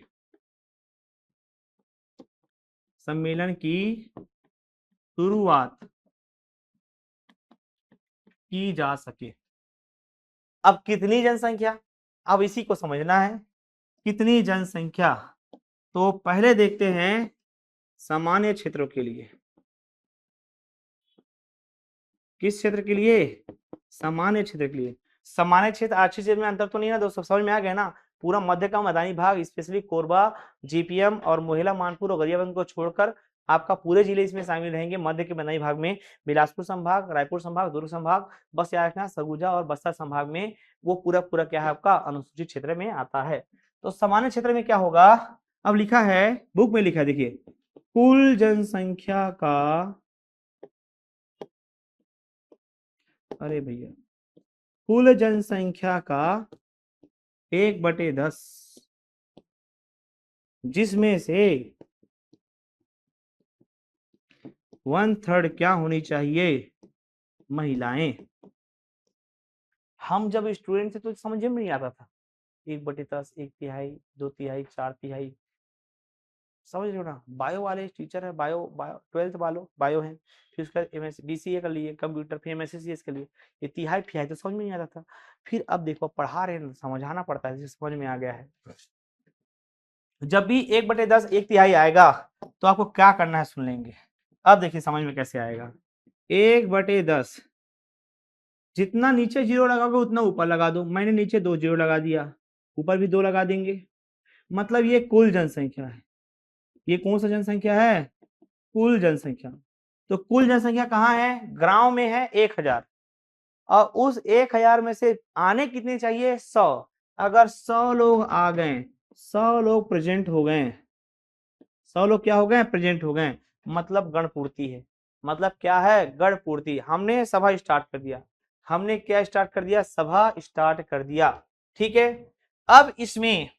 सम्मेलन की शुरुआत की जा सके। अब कितनी जनसंख्या, अब इसी को समझना है, कितनी जनसंख्या। तो पहले देखते हैं सामान्य क्षेत्रों के लिए। किस क्षेत्र के लिए? सामान्य क्षेत्र के लिए। सामान्य क्षेत्र आरक्षित क्षेत्र में अंतर तो नहीं है दोस्तों, समझ में आ गया ना। पूरा मध्य का मैदानी भाग स्पेशली कोरबा, जीपीएम और मोहिला, मानपुर और गरियाबंद को छोड़कर आपका पूरे जिले इसमें शामिल रहेंगे। मध्य के मैदानी भाग में बिलासपुर संभाग, रायपुर संभाग, दुर्ग संभाग, बस याद रखना सरगुजा और बस्तर संभाग में वो पूरा पूरा क्या है आपका अनुसूचित क्षेत्र में आता है। तो सामान्य क्षेत्र में क्या होगा, अब लिखा है बुक में, लिखा है देखिए, कुल जनसंख्या का, अरे भैया, कुल जनसंख्या का 1/10, जिसमें से 1/3 क्या होनी चाहिए, महिलाएं। हम जब स्टूडेंट थे तो समझ में नहीं आता था 1/10, 1/3, 2/3, 4/3, समझ रहे हो ना। बायो वाले टीचर है, बायो 12th वालों बायो है, फिर उसका एमएस बीसीए कर लिए कंप्यूटर, फिर एमएससीएस कर लिए, ये तिहाई फिहाई तो समझ में नहीं आता था। फिर अब देखो पढ़ा रहे हैं, समझाना पड़ता है, समझ में आ गया है। जब भी 1/10, 1/3 आएगा तो आपको क्या करना है सुन लेंगे। अब देखिए समझ में कैसे आएगा। 1/10, जितना नीचे जीरो लगाओगे उतना ऊपर लगा दो। मैंने नीचे 2 जीरो लगा दिया, ऊपर भी 2 लगा देंगे, मतलब ये कुल जनसंख्या है। ये कौन सा जनसंख्या है, कुल जनसंख्या। तो कुल जनसंख्या कहाँ है, गांव में है 1000, और उस 1000 में से आने कितने चाहिए, 100। अगर 100 लोग आ गए, 100 लोग प्रेजेंट हो गए, 100 लोग क्या हो गए, प्रेजेंट हो गए, मतलब गण पूर्ति है। मतलब क्या है, गण पूर्ति। हमने सभा स्टार्ट कर दिया, हमने क्या स्टार्ट कर दिया, सभा स्टार्ट कर दिया, ठीक है। अब इसमें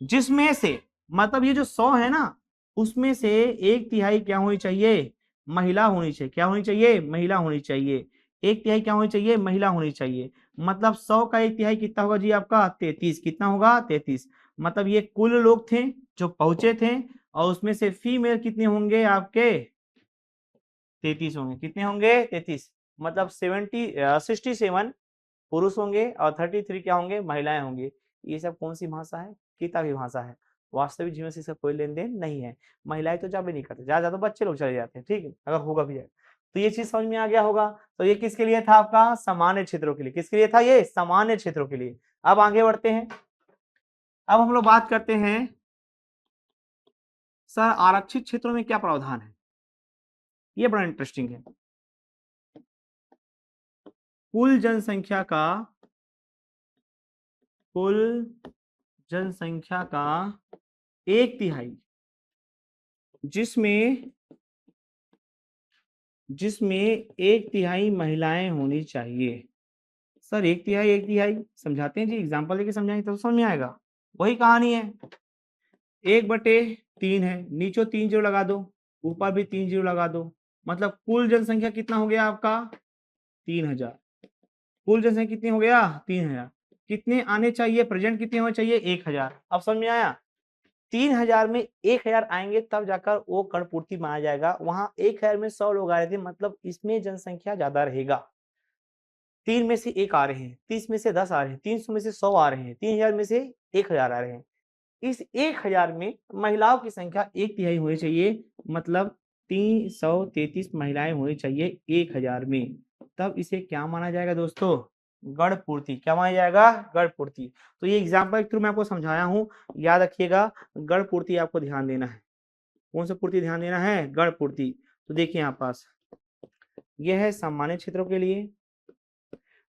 जिसमें से, मतलब ये जो 100 है ना, उसमें से 1/3 क्या होनी चाहिए, महिला होनी चाहिए। क्या होनी चाहिए, महिला होनी चाहिए। 1/3 क्या होनी चाहिए, महिला होनी चाहिए। मतलब 100 का 1/3 कितना होगा जी आपका, 33। कितना होगा, 33। मतलब ये कुल लोग थे जो पहुंचे थे, और उसमें से फीमेल कितने होंगे आपके, 33 होंगे। कितने होंगे, 33। मतलब 67 पुरुष होंगे और 33 क्या होंगे, महिलाएं होंगी। ये सब कौन सी भाषा है, किताबी भाषा है, वास्तविक जीवन से इसका कोई लेन देन नहीं है। महिलाएं तो जब भी नहीं करते, ज्यादा तो बच्चे लोग चले जाते हैं, ठीक है, अगर होगा भी है तो ये चीज समझ में आ गया होगा। तो ये किसके लिए था आपका, सामान्य क्षेत्रों के लिए। किसके लिए था ये, सामान्य क्षेत्रों के लिए। अब आगे बढ़ते हैं, अब हम लोग बात करते हैं सर आरक्षित क्षेत्रों में क्या प्रावधान है। ये बड़ा इंटरेस्टिंग है। कुल जनसंख्या का, कुल जनसंख्या का 1/3, जिसमें 1/3 महिलाएं होनी चाहिए। सर 1/3, 1/3 समझाते हैं जी, एग्जांपल लेके समझाएंगे तो समझ में आएगा। वही कहानी है, 1/3 है, नीचे 3 जीरो लगा दो, ऊपर भी 3 जीरो लगा दो, मतलब कुल जनसंख्या कितना हो गया आपका, 3000। कुल जनसंख्या कितनी हो गया, 3000। कितने आने चाहिए, प्रेजेंट कितने होने चाहिए, 1000। अब समझ में आया। 3000 में 1000 आएंगे तब जाकर वो गण पूर्ति माना जाएगा। वहां 1000 में 100 लोग आ रहे थे, मतलब इसमें जनसंख्या ज्यादा रहेगा। 3 में से 1 आ रहे हैं, 30 में से 10 आ रहे हैं, 300 में से 100 आ रहे हैं, 3000 में से 1000 आ रहे हैं। इस 1000 में महिलाओं की संख्या 1/3 होनी चाहिए, मतलब 333 महिलाएं होनी चाहिए 1000 में। तब इसे क्या माना जाएगा दोस्तों, गण पूर्ति। क्या माना जाएगा, गण पूर्ति। तो ये एग्जाम्पल के थ्रू मैं आपको समझाया हूं, याद रखिएगा। गण पूर्ति आपको ध्यान देना है। कौन सा पूर्ति ध्यान देना है, गण पूर्ति। तो देखिए यहाँ पास यह है सामान्य क्षेत्रों के लिए,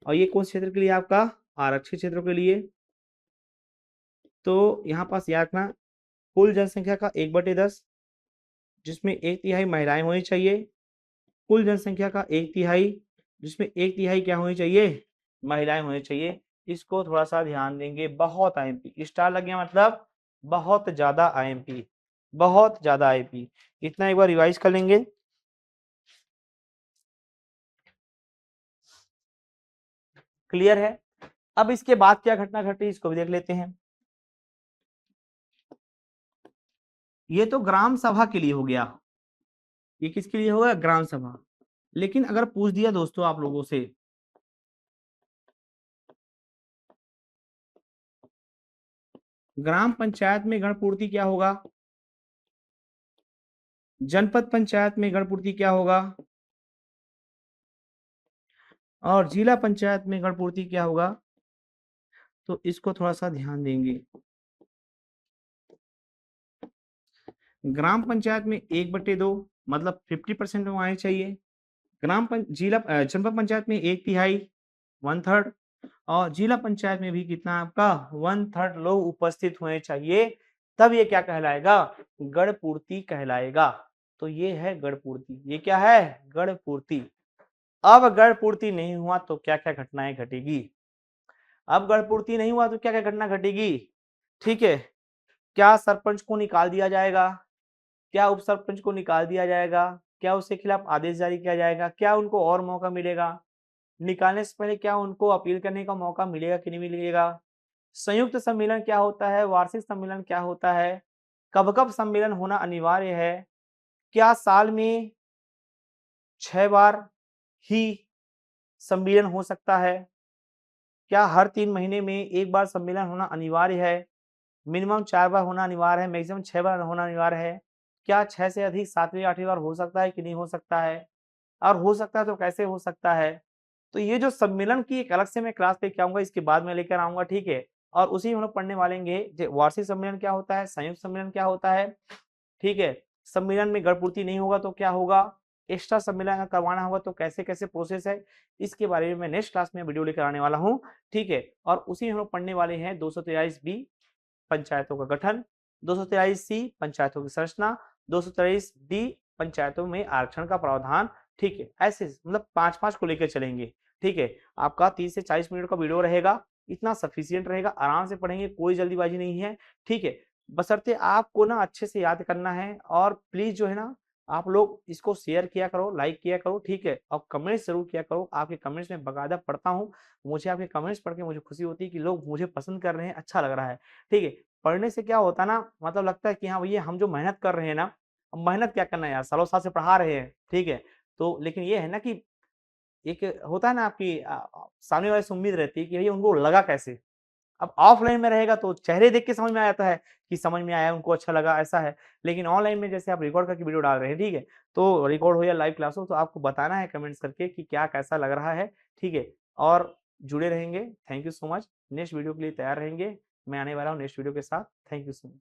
और ये कौन क्षेत्र के लिए आपका, आरक्षित क्षेत्रों के लिए। तो यहाँ पास याद रखना, कुल जनसंख्या का 1/10, जिसमें 1/3 महिलाएं होनी चाहिए। कुल जनसंख्या का 1/3, जिसमें 1/3 क्या होनी चाहिए, महिलाएं होनी चाहिए। इसको थोड़ा सा ध्यान देंगे। बहुत आईएमपी स्टार लग गया, मतलब बहुत ज्यादा आईएमपी, बहुत ज्यादा आईएमपी। इतना एक बार रिवाइज कर लेंगे। क्लियर है। अब इसके बाद क्या घटना घटी, इसको भी देख लेते हैं। ये तो ग्राम सभा के लिए हो गया, ये किसके लिए होगा? ग्राम सभा। लेकिन अगर पूछ दिया दोस्तों आप लोगों से ग्राम पंचायत में गण पूर्ति क्या होगा? जनपद पंचायत में गण पूर्ति क्या होगा? और जिला पंचायत में गण पूर्ति क्या होगा? तो इसको थोड़ा-सा ध्यान देंगे। ग्राम पंचायत में 1/2 मतलब 50% लोग आने चाहिए। जनपद पंचायत में 1/3 1/3 और जिला पंचायत में भी कितना आपका 1/3 लोग उपस्थित होने चाहिए, तब ये क्या कहलाएगा? गण पूर्ति कहलाएगा। तो ये है गण पूर्ति। ये क्या है? गण पूर्ति। अब गण पूर्ति नहीं हुआ तो क्या-क्या घटनाएं घटेगी? अब गण पूर्ति नहीं हुआ तो क्या-क्या घटना घटेगी? ठीक है। क्या सरपंच को निकाल दिया जाएगा? क्या उप सरपंच को निकाल दिया जाएगा? क्या उसके खिलाफ आदेश जारी किया जाएगा? क्या उनको और मौका मिलेगा? निकालने से पहले क्या उनको अपील करने का मौका मिलेगा कि नहीं मिलेगा? संयुक्त सम्मेलन क्या होता है? वार्षिक सम्मेलन क्या होता है? कब-कब सम्मेलन होना अनिवार्य है? क्या साल में 6 बार ही सम्मेलन हो सकता है? क्या हर 3 महीने में 1 बार सम्मेलन होना अनिवार्य है? मिनिमम 4 बार होना अनिवार्य है, मैक्सिमम 6 बार होना अनिवार्य है। क्या 6 से अधिक 7वीं 8वीं बार हो सकता है कि नहीं हो सकता है? और हो सकता है तो कैसे हो सकता है? तो ये जो सम्मेलन की एक अलग से मैं क्लास लेके आऊँगा, इसके बाद में लेकर आऊँगा, ठीक है? और उसी में हम लोग पढ़ने वालेंगे जे वार्षिक सम्मेलन क्या होता है, संयुक्त सम्मेलन क्या होता है, ठीक है? सम्मेलन में गढ़पूर्ति नहीं होगा तो क्या होगा? एक्स्ट्रा सम्मेलन अगर करवाना होगा तो कैसे-कैसे प्रोसेस है, इसके बारे में मैं नेक्स्ट क्लास में वीडियो लेकर आने वाला हूँ, ठीक है? और उसी में हम लोग पढ़ने वाले हैं 243 बी पंचायतों का गठन, 243 सी पंचायतों की संरचना, 243 डी पंचायतों में आरक्षण का प्रावधान, ठीक है? ऐसे मतलब 5-5 को लेकर चलेंगे, ठीक है? आपका 30 से 40 मिनट का वीडियो रहेगा, इतना सफिशिएंट रहेगा, आराम से पढ़ेंगे, कोई जल्दीबाजी नहीं है, ठीक है? बशर्ते आपको ना अच्छे से याद करना है और प्लीज़ जो है ना, आप लोग इसको शेयर किया करो, लाइक किया करो, ठीक है? और कमेंट्स ज़रूर किया करो, आपके कमेंट्स मैं बाकायदा पढ़ता हूँ, मुझे आपके कमेंट्स पढ़ के मुझे खुशी होती है कि लोग मुझे पसंद कर रहे हैं, अच्छा लग रहा है, ठीक है? पढ़ने से क्या होता है ना मतलब लगता है कि हाँ भैया हम जो मेहनत कर रहे हैं ना, अब मेहनत क्या करना है यार, सालों-साल से पढ़ा रहे हैं, ठीक है? तो लेकिन ये है ना कि एक होता है ना आपकी सामने वाले से उम्मीद रहती है कि भैया उनको लगा कैसे? अब ऑफलाइन में रहेगा तो चेहरे देख के समझ में आ जाता है कि समझ में आया, उनको अच्छा लगा, ऐसा है। लेकिन ऑनलाइन में जैसे आप रिकॉर्ड करके वीडियो डाल रहे हैं, ठीक है? तो रिकॉर्ड हो या लाइव क्लास हो तो आपको बताना है कमेंट्स करके कि क्या कैसा लग रहा है, ठीक है? और जुड़े रहेंगे। Thank you so much. Next video के लिए तैयार रहेंगे। मैं आने वाला हूँ नेक्स्ट वीडियो के साथ। Thank you so much.